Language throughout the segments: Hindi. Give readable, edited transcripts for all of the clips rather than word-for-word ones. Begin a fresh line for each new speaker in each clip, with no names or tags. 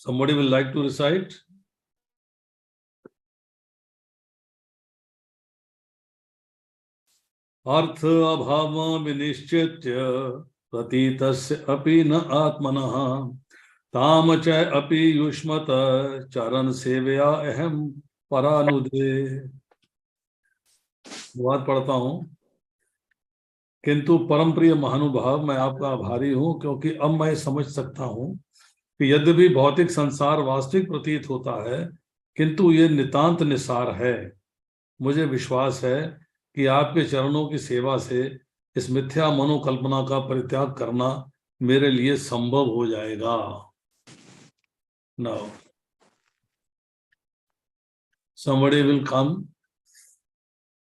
Somebody will like to recite? अर्थ अभाव विनिश्चित्य प्रतीतस्य अपि न आत्मनः ताम च अपि युष्मत चरण सेवया अहम परानुदे। बात पढ़ता हूं। किंतु परम प्रिय महानुभाव, मैं आपका आभारी हूं, क्योंकि अब मैं समझ सकता हूं कि यद्यपि भौतिक संसार वास्तविक प्रतीत होता है, किंतु ये नितांत निसार है। मुझे विश्वास है कि आपके चरणों की सेवा से इस मिथ्या मनोकल्पना का परित्याग करना मेरे लिए संभव हो जाएगा। Now, somebody will come,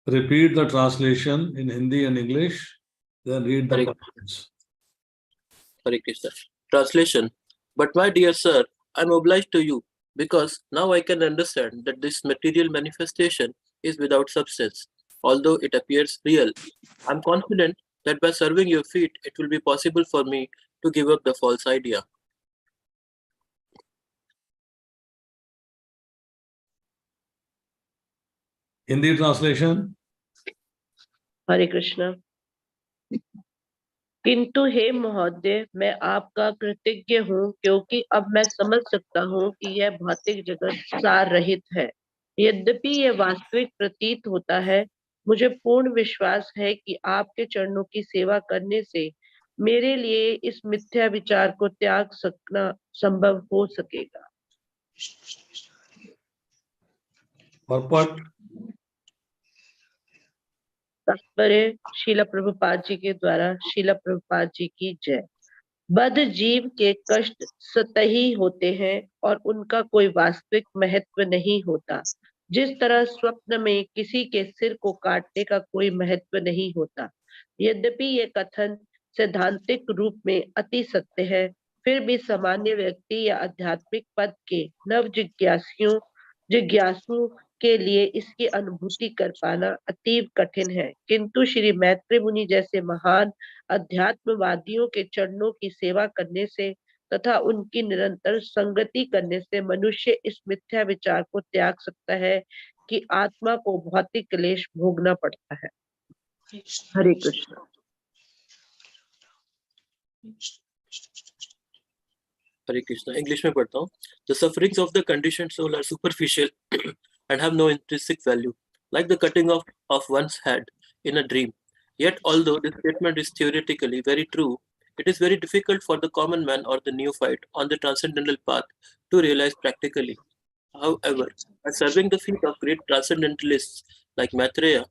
repeat the translation in Hindi and English, then read the comments.
Hare Krishna. Translation. But my dear sir, I am obliged to you, because now I can understand that this material manifestation is without substance, although it appears real. I am confident that by serving your feet, it will be possible for me to give up the false idea.
Hindi translation.
हरे कृष्णा। किंतु हे महोदय, मैं आपका कृतज्ञ हूँ, क्योंकि अब मैं समझ सकता हूँ कि यह भौतिक जगत सार रहित है। यद्यपि यह वास्तविक प्रतीत होता है, मुझे पूर्ण विश्वास है कि आपके चरणों की सेवा करने से मेरे लिए इस मिथ्या विचार को त्याग सकना संभव हो सकेगा। तात्पर्य शीला प्रभुपाद जी के द्वारा शीला प्रभुपाद जी की जय। बद्ध जीव के कष्ट सतही होते हैं और उनका कोई वास्तविक महत्व नहीं होता, जिस तरह स्वप्न में किसी के सिर को काटने का कोई महत्व नहीं होता। यद्यपि ये कथन सैद्धांतिक रूप में अति सत्य है, फिर भी सामान्य व्यक्ति या आध्यात्मिक पद के नव जिज्ञासु के लिए इसकी अनुभूति कर पाना अतीव कठिन है। किंतु श्री मैत्री मुनि जैसे महान अध्यात्मवादियों के चरणों की सेवा करने से तथा उनकी निरंतर संगति करने से मनुष्य इस मिथ्या विचार को त्याग सकता है कि आत्मा को भौतिक क्लेश भोगना पड़ता है। Hare Krishna.
Hare Krishna. English में पढ़ता हूँ. The sufferings of the conditioned soul are superficial and have no intrinsic value, like the cutting off of one's head in a dream. Yet, although this statement is theoretically very true, it is very difficult for the common man or the neophyte on the transcendental path to realize practically. However, by serving the feet of great transcendentalists like Maitreya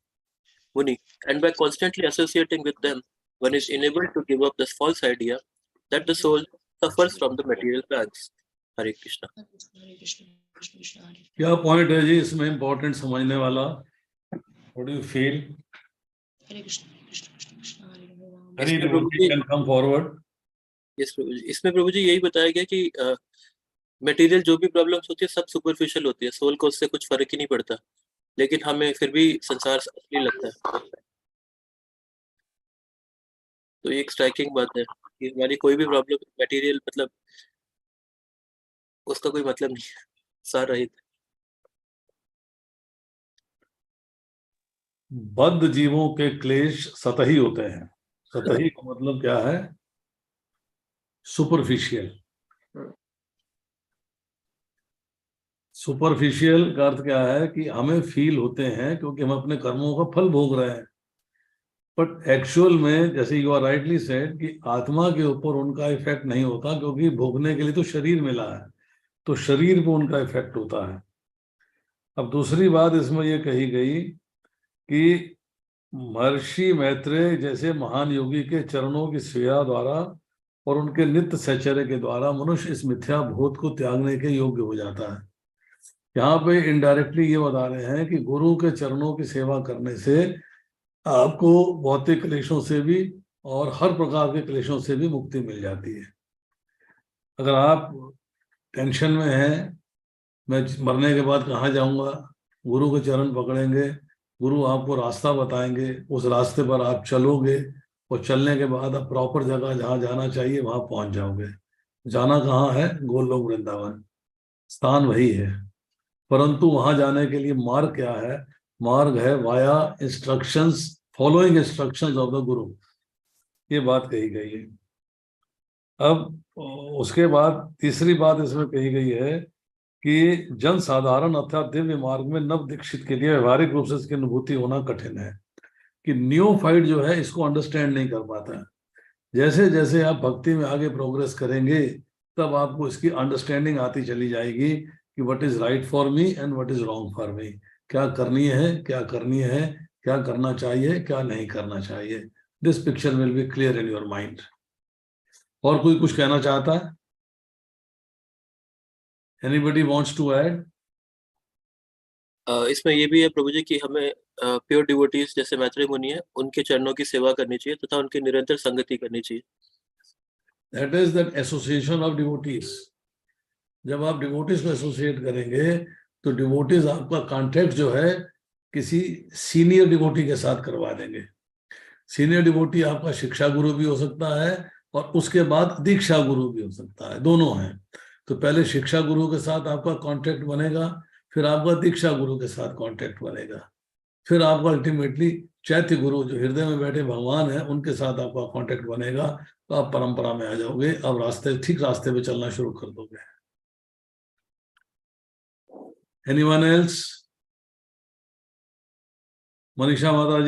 Muni, and by constantly associating with them, one is enabled to give up this false idea that the soul suffers from the material pangs. Hare Krishna.
क्या पॉइंट है जी इसमें इम्पोर्टेंट समझने वाला? What do you feel?
Hare Krishna Krishna Krishna Hare Ram.
Any devotee can come forward.
Yes, प्रभु जी। इसमें प्रभु जी यही बताया गया कि मटेरियल जो भी प्रॉब्लम्स होती है सब सुपरफिशियल होती है, सोल को उससे कुछ फर्क ही नहीं पड़ता, लेकिन हमें फिर भी संसार असली लगता है। तो ये एक स्ट्राइकिंग बात है कि हमारी कोई भी प्रॉब्लम मटेरियल मतलब उसका कोई मतलब नहीं है, सार रहित।
बद्ध जीवों के क्लेश सतही होते हैं। सतही का मतलब क्या है? सुपरफिशियल। सुपरफिशियल का अर्थ क्या है कि हमें फील होते हैं क्योंकि हम अपने कर्मों का फल भोग रहे हैं, बट एक्चुअल में जैसे यू आर राइटली सेड कि आत्मा के ऊपर उनका इफेक्ट नहीं होता, क्योंकि भोगने के लिए तो शरीर मिला है, तो शरीर पे उनका इफेक्ट होता है। अब दूसरी बात इसमें यह कही गई कि महर्षि मैत्रेय जैसे महान योगी के चरणों की सेवा द्वारा और उनके नित्य सहचर्य के द्वारा मनुष्य इस मिथ्या भूत को त्यागने के योग्य हो जाता है। यहाँ पे इनडायरेक्टली ये बता रहे हैं कि गुरु के चरणों की सेवा करने से आपको भौतिक क्लेशों से भी और हर प्रकार के क्लेशों से भी मुक्ति मिल जाती है। अगर आप टेंशन में हैं, मैं मरने के बाद कहाँ जाऊंगा, गुरु के चरण पकड़ेंगे, गुरु आपको रास्ता बताएंगे, उस रास्ते पर आप चलोगे और चलने के बाद आप प्रॉपर जगह जहाँ जाना चाहिए वहां पहुंच जाओगे। जाना कहाँ है? गोलोक वृंदावन। स्थान वही है, परंतु वहां जाने के लिए मार्ग क्या है? मार्ग है via instructions, following instructions of the गुरु। ये बात कही गई है। अब उसके बाद तीसरी बात इसमें कही गई है कि जन साधारण अर्थात दिव्य मार्ग में नव दीक्षित के लिए व्यवहारिक रूप से इसकी अनुभूति होना कठिन है, कि नियोफाइट जो है इसको अंडरस्टैंड नहीं कर पाता है। जैसे जैसे आप भक्ति में आगे प्रोग्रेस करेंगे तब आपको इसकी अंडरस्टैंडिंग आती चली जाएगी कि what is right for me and what is wrong for me, क्या करनी है, क्या करनी है, क्या करना चाहिए, क्या नहीं करना चाहिए। This picture will be clear in your mind. और कोई कुछ कहना चाहता है? Anybody wants to add?
इसमें ये भी है प्रभु जी कि हमें प्योर डिवोटीज जैसे मैत्रेय मुनि है उनके चरणों की सेवा करनी चाहिए तथा उनकी निरंतर संगति करनी चाहिए।
That is that association of devotees. जब आप डिवोटीज को एसोसिएट करेंगे तो डिवोटीज आपका कॉन्टेक्ट जो है किसी सीनियर डिवोटी के साथ करवा देंगे। सीनियर डिवोटी आपका शिक्षा गुरु भी हो सकता है और उसके बाद दीक्षा गुरु भी हो सकता है, दोनों हैं। तो पहले शिक्षा गुरु के साथ आपका कांटेक्ट बनेगा, फिर आपका दीक्षा गुरु के साथ कांटेक्ट बनेगा, फिर आपका अल्टीमेटली चैत्य गुरु जो हृदय में बैठे भगवान है उनके साथ आपका कांटेक्ट बनेगा। तो आप परंपरा में आ जाओगे, अब रास्ते ठीक रास्ते पे चलना शुरू कर दोगे। Anyone else? मनीषा माता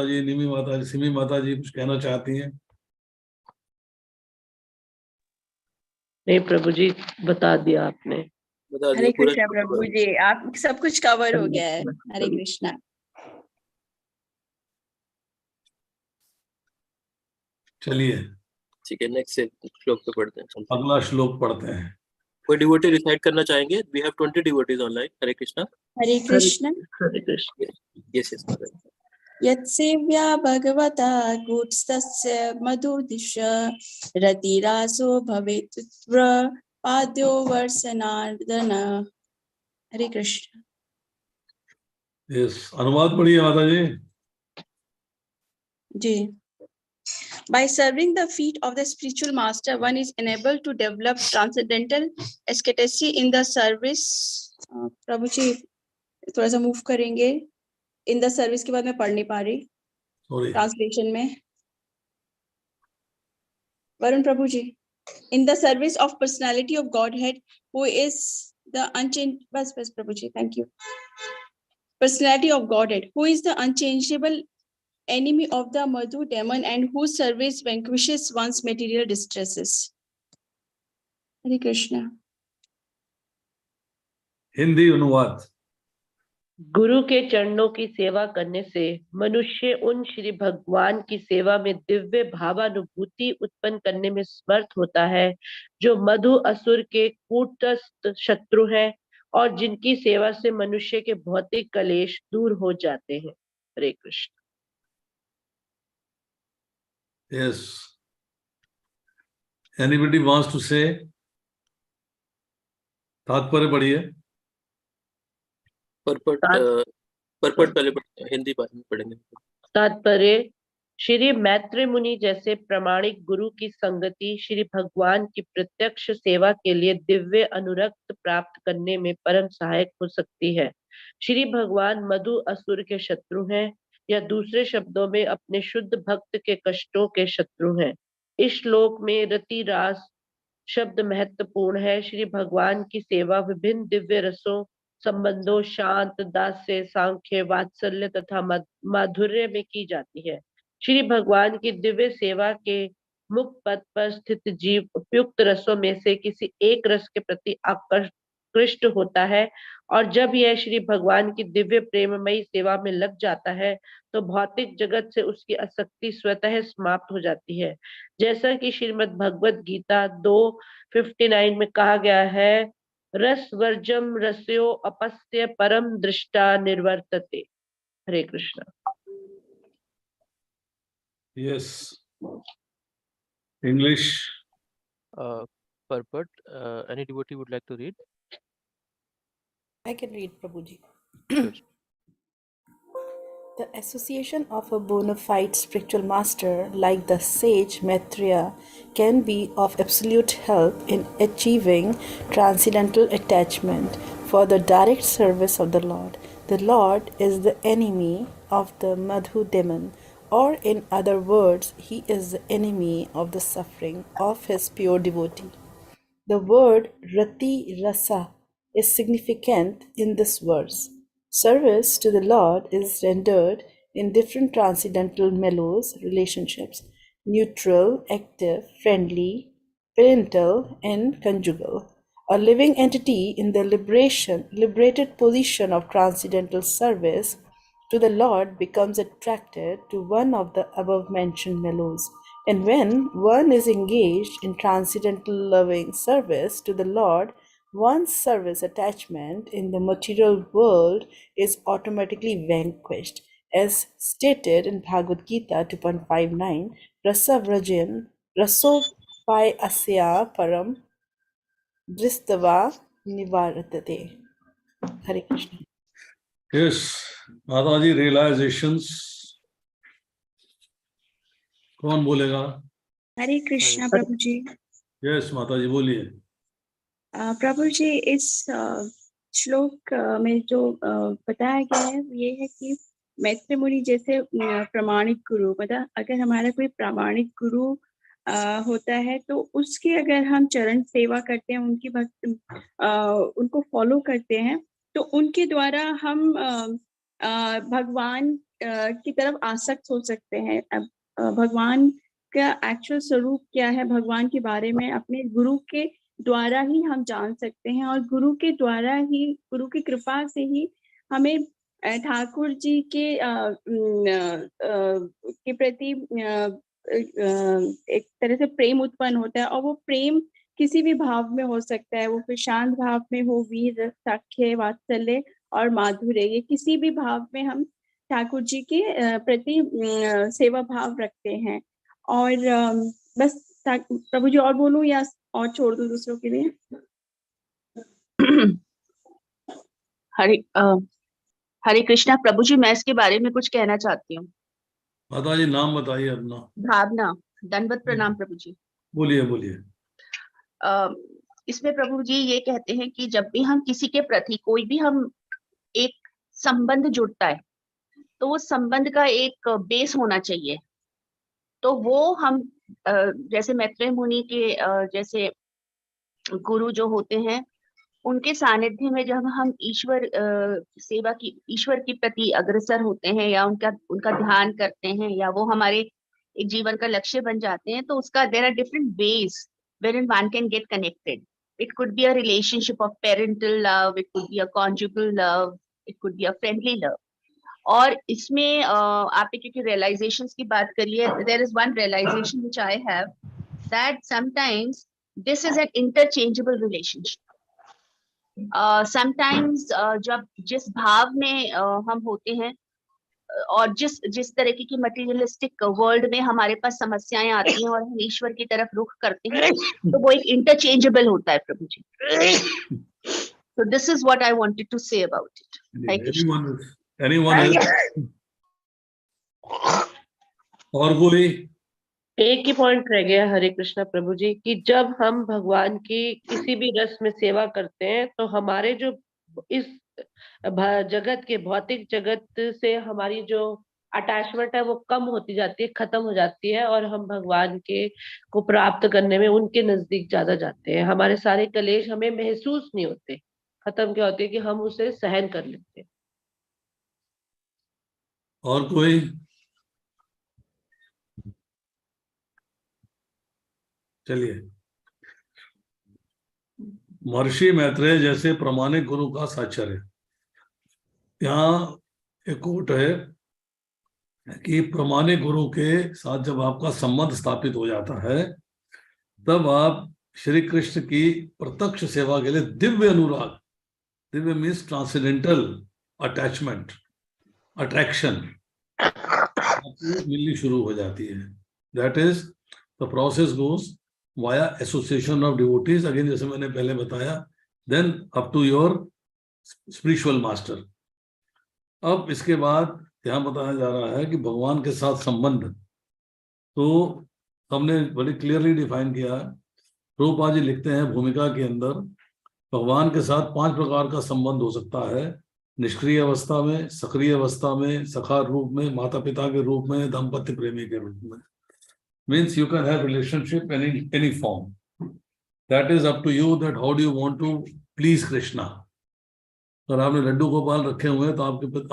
जी, निमी माता जी, सिमी माता जी कुछ कहना चाहती हैं?
नहीं प्रभु जी, बता दिया आपने।
बता
हरे
दिया पूरा।
कृष्णा प्रभु जी, आप सब कुछ कवर हो गया है। हरे कृष्णा।
चलिए
ठीक है, नेक्स्ट श्लोक पे पढ़ते हैं।
अगला श्लोक पढ़ते हैं।
कोई डिवोटी रिसाइट करना चाहेंगे? We have 20 devotees online. Hare Krishna.
Hare Krishna.
Hare Krishna.
Yes yes Maharaj.
यत्सेव्या भगवता कूटस्थस्य मधुदिश रतिरासो भवेत् पाद्यो वर्षनार्दन। हरे कृष्ण।
यस, अनुवाद पढ़िए माता जी।
जी। By serving the feet of the spiritual master, one is enabled to develop transcendental ecstasy in the service. प्रभु जी थोड़ा सा मूव करेंगे। इन द सर्विस के बाद मैं पढ़ नहीं पा रही
सॉरी।
ट्रांसलेशन में। Varun Prabhu ji, in the service of personality of Godhead who is the unchange, बस बस Prabhu ji, thank you. Personality of Godhead who is the unchangeable enemy of the Madhu demon and whose service vanquishes one's material distresses. Hare Krishna.
Hindi अनुवाद।
गुरु के चरणों की सेवा करने से मनुष्य उन श्री भगवान की सेवा में दिव्य भावानुभूति उत्पन्न करने में समर्थ होता है जो मधु असुर के कूटस्थ शत्रु हैं और जिनकी सेवा से मनुष्य के भौतिक कलेश दूर हो जाते हैं। हरे Krishna.
Yes. Anybody wants to say? तात्पर्य पढ़िए।
परपट पहले पढ़ते हैं, हिंदी बाद में पढ़ेंगे।
तात्पर्य: श्री मैत्रेय मुनि जैसे प्रामाणिक गुरु की संगति श्री भगवान की प्रत्यक्ष सेवा के लिए दिव्य अनुरक्त प्राप्त करने में परम सहायक हो सकती है। श्री भगवान मधु असुर के शत्रु हैं, या दूसरे शब्दों में अपने शुद्ध भक्त के कष्टों के शत्रु हैं। इस श्लोक में रति रास शब्द महत्वपूर्ण है। श्री भगवान की सेवा विभिन्न दिव्य रसों, संबंधों, शांत, दास्य, सांख्य, वात्सल्य तथा माधुर्य में की जाती है। श्री भगवान की दिव्य सेवा के मुख पद पर स्थित जीव उपयुक्त रसों में से किसी एक रस के प्रति आकृष्ट होता है, और जब यह श्री भगवान की दिव्य प्रेममयी सेवा में लग जाता है तो भौतिक जगत से उसकी आसक्ति स्वतः समाप्त हो जाती है। जैसा कि श्रीमद् भगवद गीता 2:59 में कहा गया है, रस वर्जम रस्यो अपस्य परम दृष्टा निर्वर्तते। हरे Krishna.
Yes. English.
Purport, any devotee would like to read?
I can read, Prabhuji.
Sure.
The association of a bona fide spiritual master like the sage Maitreya can be of absolute help in achieving transcendental attachment for the direct service of the Lord. The Lord is the enemy of the Madhu demon, or in other words, he is the enemy of the suffering of his pure devotee. The word Rati Rasa is significant in this verse. Service to the Lord is rendered in different transcendental mellows relationships: neutral, active, friendly, parental, and conjugal. A living entity in the liberated position of transcendental service to the Lord becomes attracted to one of the above mentioned mellows. And when one is engaged in transcendental loving service to the Lord, one's service attachment in the material world is automatically vanquished. As stated in Bhagavad Gita 2.59, Rasa Vrajan, Raso Pai Asya Param Dristava Nivartate. Hare Krishna.
Yes, Mataji, realizations. कौन बोलेगा?
हरे कृष्णा प्रभु जी।
यस माताजी बोलिए।
प्रभु जी, इस श्लोक में जो बताया गया है ये है कि मैत्री मुनि जैसे प्रामाणिक गुरु, मतलब अगर हमारा कोई प्रामाणिक गुरु होता है तो उसकी अगर हम चरण सेवा करते हैं, उनकी उनको फॉलो करते हैं, तो उनके द्वारा हम भगवान की तरफ आसक्त हो सकते हैं। भगवान का एक्चुअल स्वरूप क्या है, भगवान के बारे में अपने गुरु के द्वारा ही हम जान सकते हैं, और गुरु के द्वारा ही, गुरु की कृपा से ही हमें ठाकुर जी के प्रति एक तरह से प्रेम उत्पन्न होता है, और वो प्रेम किसी भी भाव में हो सकता है, वो फिर शांत भाव में हो, वीर, सख्य, वात्सल्य और माधुर्य, ये किसी भी भाव में हम ठाकुर जी के प्रति सेवा भाव रखते हैं। और बस प्रभु जी, और बोलूं या और छोड़ दूं दूसरों के लिए?
हरे कृष्णा प्रभु जी, मैं इसके बारे में कुछ कहना चाहती हूँ।
माता जी नाम बताइए अपना।
भावना। दंडवत प्रणाम प्रभु जी।
बोलिए बोलिए।
इसमें प्रभु जी ये कहते हैं कि जब भी हम किसी के प्रति कोई भी हम एक संबंध जुड़ता है तो वो संबंध का एक बेस होना चाहिए। तो वो हम जैसे मैत्रेय मुनि के जैसे गुरु जो होते हैं, उनके सानिध्य में जब हम ईश्वर सेवा की, ईश्वर के प्रति अग्रसर होते हैं या उनका ध्यान करते हैं, या वो हमारे एक जीवन का लक्ष्य बन जाते हैं, तो उसका there are different ways wherein one can get connected. It could be a relationship of parental love, it could be a conjugal love, it could be a friendly love. और इसमें आपने क्योंकि realizations की बात करी है, there is one realization which I have, that sometimes this is an interchangeable relationship. Sometimes जब जिस भाव में हम होते हैं और जिस तरह की मटेरियलिस्टिक वर्ल्ड में हमारे पास समस्याएं आती हैं और हम ईश्वर की तरफ रुख करते हैं, तो वो एक इंटरचेंजेबल होता है प्रभु जी। So this is what I wanted to say about it.
Anyone else? और कोई?
एक ही पॉइंट रह गया हरे कृष्णा प्रभु जी, कि जब हम भगवान की किसी भी रस में सेवा करते हैं तो हमारे जो इस जगत के भौतिक जगत से हमारी जो अटैचमेंट है वो कम होती जाती है, खत्म हो जाती है, और हम भगवान के को प्राप्त करने में उनके नजदीक ज्यादा जाते हैं। हमारे सारे कलेश हमें महसूस नहीं होते, खत्म क्या होते हैं कि हम उसे सहन कर लेते हैं।
और कोई? चलिए, महर्षि मैत्रेय जैसे प्रामाणिक गुरु का साक्षात्कार। यहाँ एक कोट है कि प्रामाणिक गुरु के साथ जब आपका संबंध स्थापित हो जाता है, तब आप श्री कृष्ण की प्रत्यक्ष सेवा के लिए दिव्य अनुराग, Divya means transcendental attachment, attraction मिलनी शुरू हो जाती है। That is the process goes via association of devotees, again जैसे मैंने पहले बताया, then up to your spiritual master. अब इसके बाद यहाँ बताया जा रहा है कि भगवान के साथ संबंध, तो हमने बड़ी क्लियरली डिफाइन किया है। प्रभुपाद जी लिखते हैं भूमिका के अंदर, भगवान के साथ 5 प्रकार का संबंध हो सकता है: निष्क्रिय अवस्था में, सक्रिय अवस्था में, सखा रूप में, माता पिता के रूप में, दाम्पत्य प्रेमी के रूप में। Means you can have relationship any form. That is up to you that how do you want to please Krishna. अगर आपने लड्डू गोपाल रखे हुए हैं तो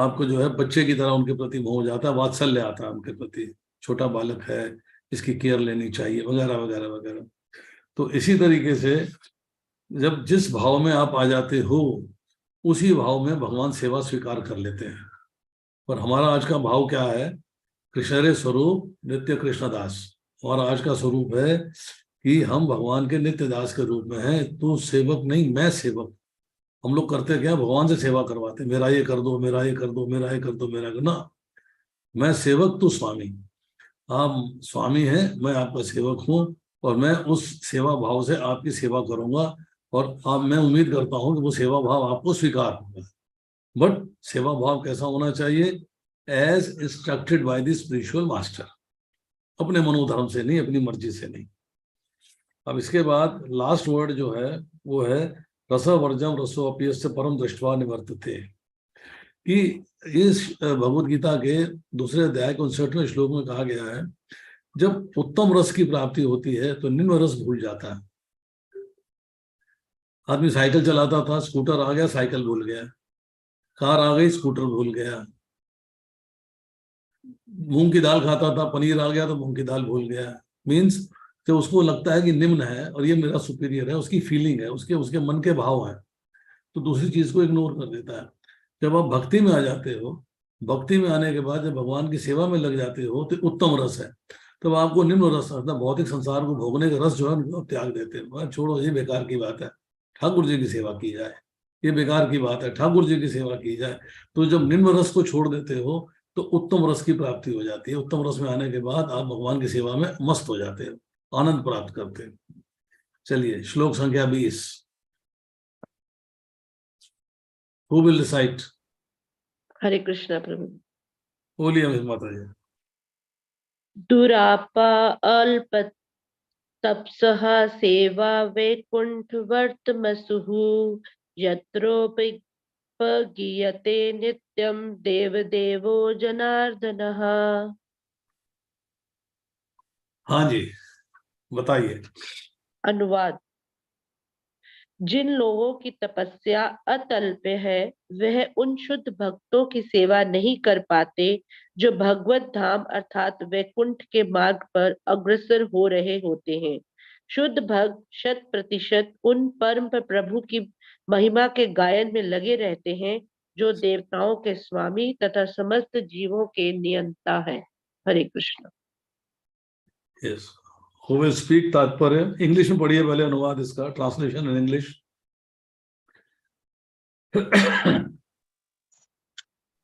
आपको जो है बच्चे की तरह उनके प्रति मोह हो जाता है, वात्सल्य आता है उनके प्रति, छोटा बालक है, इसकी केयर लेनी चाहिए, वगैरह वगैरह वगैरह। तो इसी तरीके से जब जिस भाव में आप आ जाते हो, उसी भाव में भगवान सेवा स्वीकार कर लेते हैं। पर हमारा आज का भाव क्या है? कृष्ण स्वरूप नित्य कृष्णदास। हमारा आज का स्वरूप है कि हम भगवान के नित्य दास के रूप में हैं। तो सेवक नहीं, मैं सेवक। हम लोग करते क्या? भगवान से सेवा करवाते, मेरा ये कर दो, मेरा ये कर दो, मेरा ये कर दो, मेरा कर ना। मैं सेवक, तू स्वामी। आप स्वामी हैं, मैं आपका सेवक हूं, और मैं उस सेवा भाव से आपकी सेवा करूंगा, और मैं उम्मीद करता हूं कि वो सेवा भाव आपको स्वीकार होगा। बट सेवा भाव कैसा होना चाहिए? As instructed by the spiritual master, अपने मनोधर्म से नहीं, अपनी मर्जी से नहीं। अब इसके बाद लास्ट वर्ड जो है वो है रसवर्जम रसोऽप्यस्य परम दृष्ट्वा निवर्तते, कि इस भगवद गीता के दूसरे अध्याय के 59वें श्लोक में कहा गया है, जब उत्तम रस की प्राप्ति होती है तो निम्न रस भूल जाता है। आदमी साइकिल चलाता था, स्कूटर आ गया, साइकिल भूल गया, कार आ गई, स्कूटर भूल गया, मूंग की दाल खाता था, पनीर आ गया तो मूंग की दाल भूल गया। मीन्स तो उसको लगता है कि निम्न है और ये मेरा सुपीरियर है, उसकी फीलिंग है, उसके मन के भाव है, तो दूसरी चीज को इग्नोर कर देता है। जब आप भक्ति में आ जाते हो, भक्ति में आने के बाद जब भगवान की सेवा में लग जाते हो तो उत्तम रस है, तब आपको निम्न रस, मतलब भौतिक संसार को भोगने का रस जो है उनको त्याग देते हैं। छोड़ो, ये बेकार की बात है, ठाकुर जी की सेवा की जाए, ये बेकार की बात है, ठाकुर जी की सेवा की जाए। तो जब निम्न रस को छोड़ देते हो तो उत्तम रस की प्राप्ति हो जाती है। उत्तम रस में आने के बाद आप भगवान की सेवा में मस्त हो जाते हो, आनंद प्राप्त करते हैं। चलिए श्लोक संख्या 20। Who will recite?
हरे कृष्णा प्रभु।
बोलिए अमित माता जी।
दुरापा अल्प तपसः सेवा वैकुंठ वर्तमसुः यत्रोपगीयते नित्यं देवदेवो जनार्दनः।
हाँ जी, बताइए।
अनुवाद। जिन लोगों की तपस्या अतल्प है वह उन शुद्ध भक्तों की सेवा नहीं कर पाते जो भगवत धाम अर्थात वैकुंठ के मार्ग पर अग्रसर हो रहे होते हैं। शुद्ध भक्त 100% उन परम प्रभु की महिमा के गायन में लगे रहते हैं जो देवताओं के स्वामी तथा समस्त जीवों के नियंता है। Hare Krishna.
Yes, Who will speak तात्पर्य? इंग्लिश में पढ़िए पहले अनुवाद इसका, translation in English.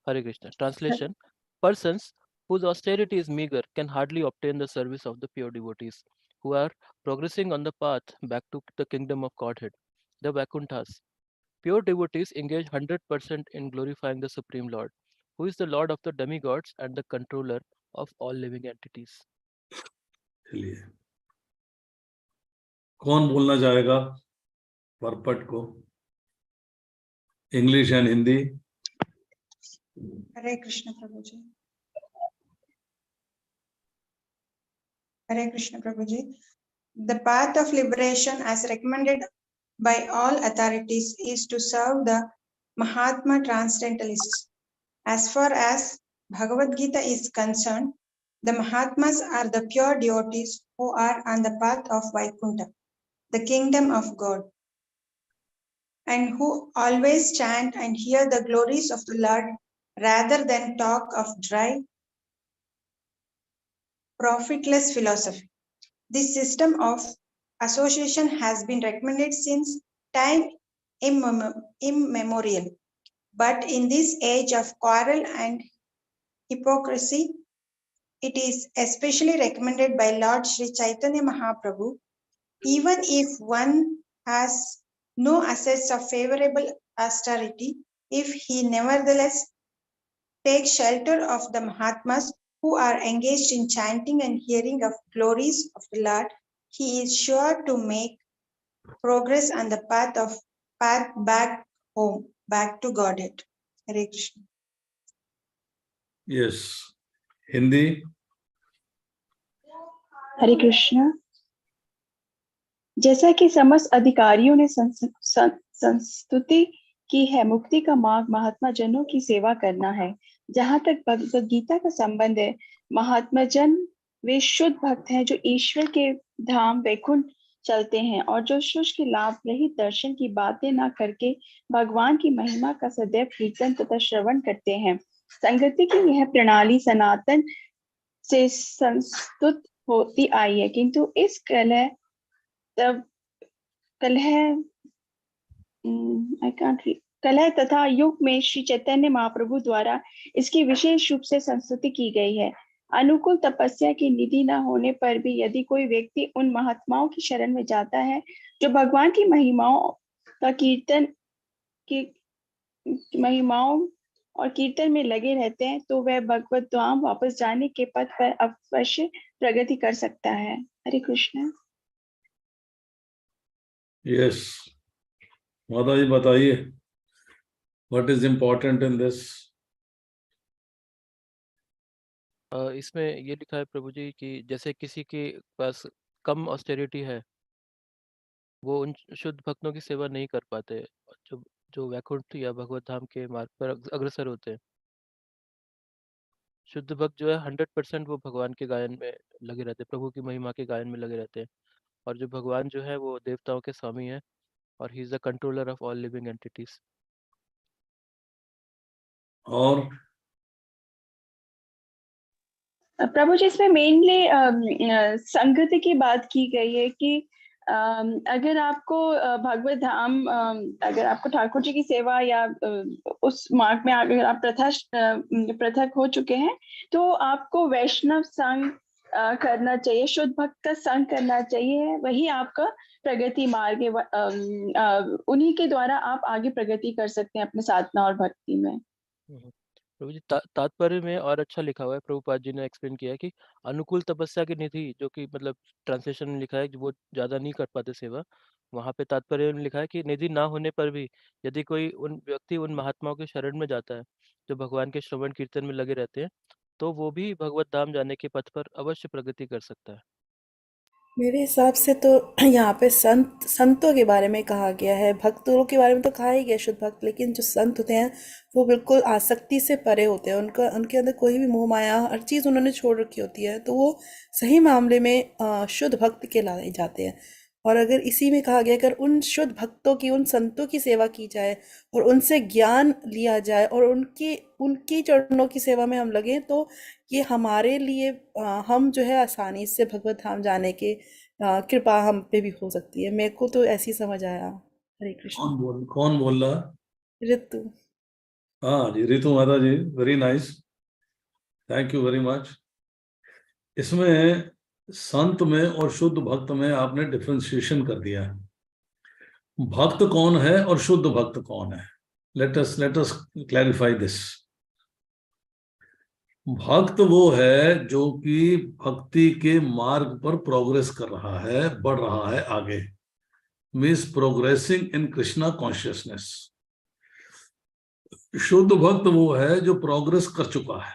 Hare Krishna. Translation: Persons whose austerity is meager can hardly obtain the service of the pure devotees who are progressing on the path back to the kingdom of Godhead, the Vakunthas. Pure devotees engage 100% in glorifying the Supreme Lord, who is the Lord of the demigods and the controller of all living entities.
चलिए, कौन बोलना चाहेगा परपट को? English and Hindi.
Hare Krishna Prabhu ji. Hare Krishna Prabhuji. The path of liberation as recommended by all authorities is to serve the Mahatma Transcendentalists. As far as Bhagavad Gita is concerned, the Mahatmas are the pure devotees who are on the path of Vaikuntha, the kingdom of God, and who always chant and hear the glories of the Lord rather than talk of dry, profitless philosophy. This system of association has been recommended since time immemorial. But in this age of quarrel and hypocrisy, it is especially recommended by Lord Sri Chaitanya Mahaprabhu. Even if one has no assets of favorable austerity, if he nevertheless
take shelter of the Mahatmas who are engaged in chanting and hearing of glories of the Lord, he is sure to make progress on the path back home, back to Godhead. Hare Krishna.
Yes. Hindi.
हरे कृष्ण। जैसा कि समस्त अधिकारियों ने संस्तुति की है, मुक्ति का मार्ग महात्मा जनों की सेवा करना है। जहां तक भगवद गीता का संबंध है, महात्मा जन वे शुद्ध भक्त हैं जो ईश्वर के धाम वैकुंठ चलते हैं और जो शुष्क लाभ रहित दर्शन की बातें ना करके भगवान की महिमा का सदैव कीर्तन तथा श्रवण करते हैं। संगति की यह प्रणाली सनातन से संस्तुत होती आई है, किंतु इस कलह तथा युग में श्री चैतन्य महाप्रभु द्वारा इसकी विशेष रूप से संस्तुति की गई है। अनुकूल तपस्या की निधि न होने पर भी यदि कोई व्यक्ति उन महात्माओं की शरण में जाता है जो भगवान की महिमाओं और कीर्तन में लगे रहते हैं, तो वह भगवत धाम वापस जाने के पथ पर अवश्य प्रगति कर सकता है। हरे कृष्ण।
Yes. माता जी बताइए, what is important in this?
इसमें ये लिखा है प्रभु जी कि जैसे किसी के पास कम ऑस्टेरिटी है, वो उन शुद्ध भक्तों की सेवा नहीं कर पाते जो वैकुंठ या भगवत धाम के मार्ग पर अग्रसर होते हैं। शुद्ध भक्त जो है 100% वो भगवान के गायन में लगे रहते हैं, प्रभु की महिमा के गायन में लगे रहते हैं। और जो भगवान जो है वो देवताओं के स्वामी है और he is the controller of all living entities.
और
प्रभु जी इसमें मेनली संगति की बात की गई है कि अगर आपको भगवत धाम, अगर आपको ठाकुर जी की सेवा या उस मार्ग में अगर आप पृथक हो चुके हैं, तो आपको वैष्णव संग करना चाहिए, शुद्ध भक्त का संग करना चाहिए। वही आपका प्रगति मार्ग है। उन्हीं के द्वारा आप आगे प्रगति कर सकते हैं अपने साधना और भक्ति में।
प्रभु जी तात्पर्य में और अच्छा लिखा हुआ है, प्रभुपाद जी ने एक्सप्लेन किया है कि अनुकूल तपस्या की निधि, जो कि मतलब ट्रांसलेशन में लिखा है कि वो ज्यादा नहीं कर पाते सेवा, वहाँ पे तात्पर्य में लिखा है कि निधि ना होने पर भी यदि कोई उन व्यक्ति उन महात्माओं के शरण में जाता है जो भगवान के श्रवण कीर्तन में लगे रहते हैं, तो वो भी भगवत धाम जाने के पथ पर अवश्य प्रगति कर सकता है।
मेरे हिसाब से तो यहाँ पे संतों के बारे में कहा गया है। भक्तों के बारे में तो कहा ही गया शुद्ध भक्त, लेकिन जो संत होते हैं वो बिल्कुल आसक्ति से परे होते हैं। उनके अंदर कोई भी मोह माया हर चीज़ उन्होंने छोड़ रखी होती है, तो वो सही मामले में शुद्ध भक्त कहलाए जाते हैं। और अगर इसी में कहा गया, अगर उन शुद्ध भक्तों की, उन संतों की सेवा की जाए और उनसे ज्ञान लिया जाए और उनकी चरणों की सेवा में हम लगे, तो ये हमारे लिए हम जो है आसानी से भगवत धाम जाने के कृपा हम पे भी हो सकती है। मेरे को तो ऐसी समझ आया। हरे कृष्ण।
कौन बोल रहा?
ऋतु।
हाँ जी, Ritu Mata ji, very nice, thank you very much. इसमें संत में और शुद्ध भक्त में आपने डिफरेंशिएशन कर दिया है। भक्त कौन है और शुद्ध भक्त कौन है? Let us clarify this. भक्त वो है जो कि भक्ति के मार्ग पर प्रोग्रेस कर रहा है, बढ़ रहा है आगे, means progressing in Krishna consciousness. शुद्ध भक्त वो है जो प्रोग्रेस कर चुका है,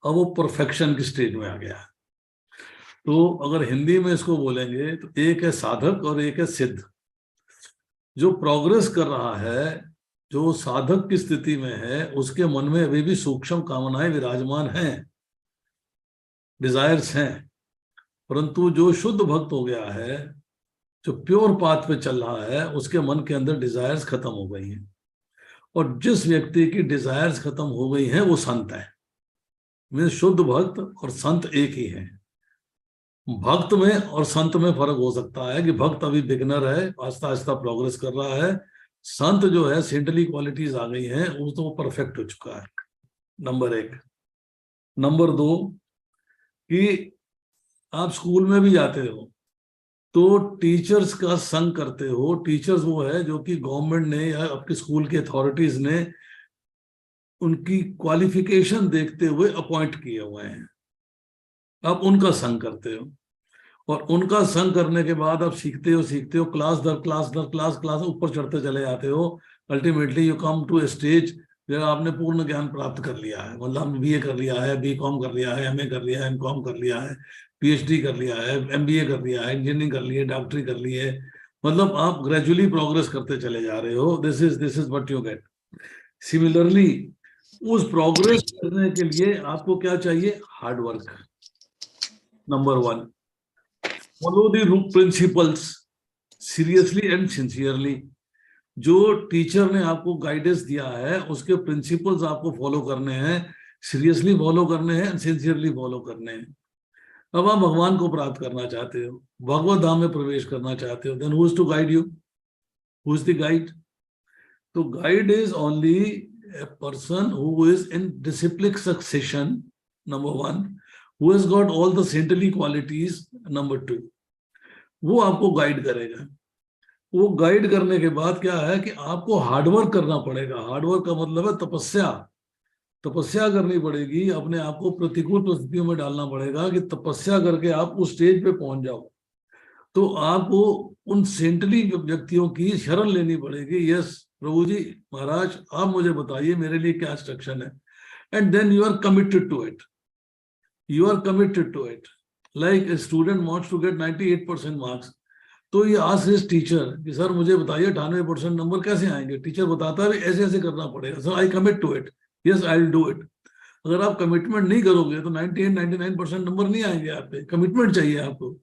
अब वो परफेक्शन की स्टेज में आ गया है। तो अगर हिंदी में इसको बोलेंगे तो एक है साधक और एक है सिद्ध। जो प्रोग्रेस कर रहा है, जो साधक की स्थिति में है, उसके मन में अभी भी सूक्ष्म कामनाएं विराजमान हैं, डिजायर्स हैं। परंतु जो शुद्ध भक्त हो गया है, जो प्योर पाथ पे चल रहा है, उसके मन के अंदर डिजायर्स खत्म हो गई हैं। और जिस व्यक्ति की डिजायर्स खत्म हो गई हैं वो संत है। मीन्स शुद्ध भक्त और संत एक ही है। भक्त में और संत में फर्क हो सकता है कि भक्त अभी बिगनर है, आस्ता आस्ता प्रोग्रेस कर रहा है। संत जो है सेंटली क्वालिटीज आ गई हैं, वो तो परफेक्ट हो चुका है। नंबर एक। नंबर दो कि आप स्कूल में भी जाते हो तो टीचर्स का संग करते हो। टीचर्स वो है जो कि गवर्नमेंट ने या आपके स्कूल के अथॉरिटीज ने उनकी क्वालिफिकेशन देखते हुए अपॉइंट किए हुए हैं। आप उनका संग करते हो, और उनका संग करने के बाद आप सीखते हो, क्लास दर क्लास ऊपर चढ़ते चले जाते हो। Ultimately you come to a stage जब आपने पूर्ण ज्ञान प्राप्त कर लिया है, मतलब बीए कर लिया है, बीकॉम कर लिया है, एमए कर लिया है, एमकॉम कर लिया है, पीएचडी कर लिया है, एमबीए कर लिया है, इंजीनियरिंग कर ली है, डॉक्टरी कर ली है, मतलब आप ग्रेजुअली प्रोग्रेस करते चले जा रहे हो। This is what you get. Similarly उस प्रोग्रेस करने के लिए आपको क्या चाहिए? Hard work. Number 1, follow the principles seriously and sincerely. जो टीचर ने आपको गाइडेंस दिया है उसके प्रिंसिपल्स आपको फॉलो करने हैं, सीरियसली फॉलो करने हैं, सिंसियरली फॉलो करने हैं। अब आप भगवान को प्राप्त करना चाहते हो, भगवत धाम में प्रवेश करना चाहते हो, then who is to guide you? Who is the guide? तो guide is only a person who is in disciplic succession, number 1, who has got all the saintly qualities, number 2, वो आपको गाइड करेगा। वो गाइड करने के बाद क्या है कि आपको हार्डवर्क करना पड़ेगा। हार्डवर्क का मतलब है तपस्या। तपस्या करनी पड़ेगी, अपने आप को प्रतिकूल परिस्थितियों में डालना पड़ेगा कि तपस्या करके आप उस स्टेज पे पहुंच जाओ। तो आपको उन सेंटली व्यक्तियों की शरण लेनी पड़ेगी। यस प्रभु जी, महाराज आप मुझे बताइए मेरे लिए क्या इंस्ट्रक्शन है, and then you are committed to it. You are committed to it. Like a student wants to get 98% marks, तो ये आस्क हिज टीचर कि सर मुझे बताइए 98% नंबर कैसे आएंगे? टीचर बताता है ऐसे ऐसे करना पड़ेगा। Sir I commit to it, yes I will do it. अगर आप कमिटमेंट नहीं करोगे तो 98-99% नंबर नहीं आएंगे आप पे। कमिटमेंट चाहिए आपको।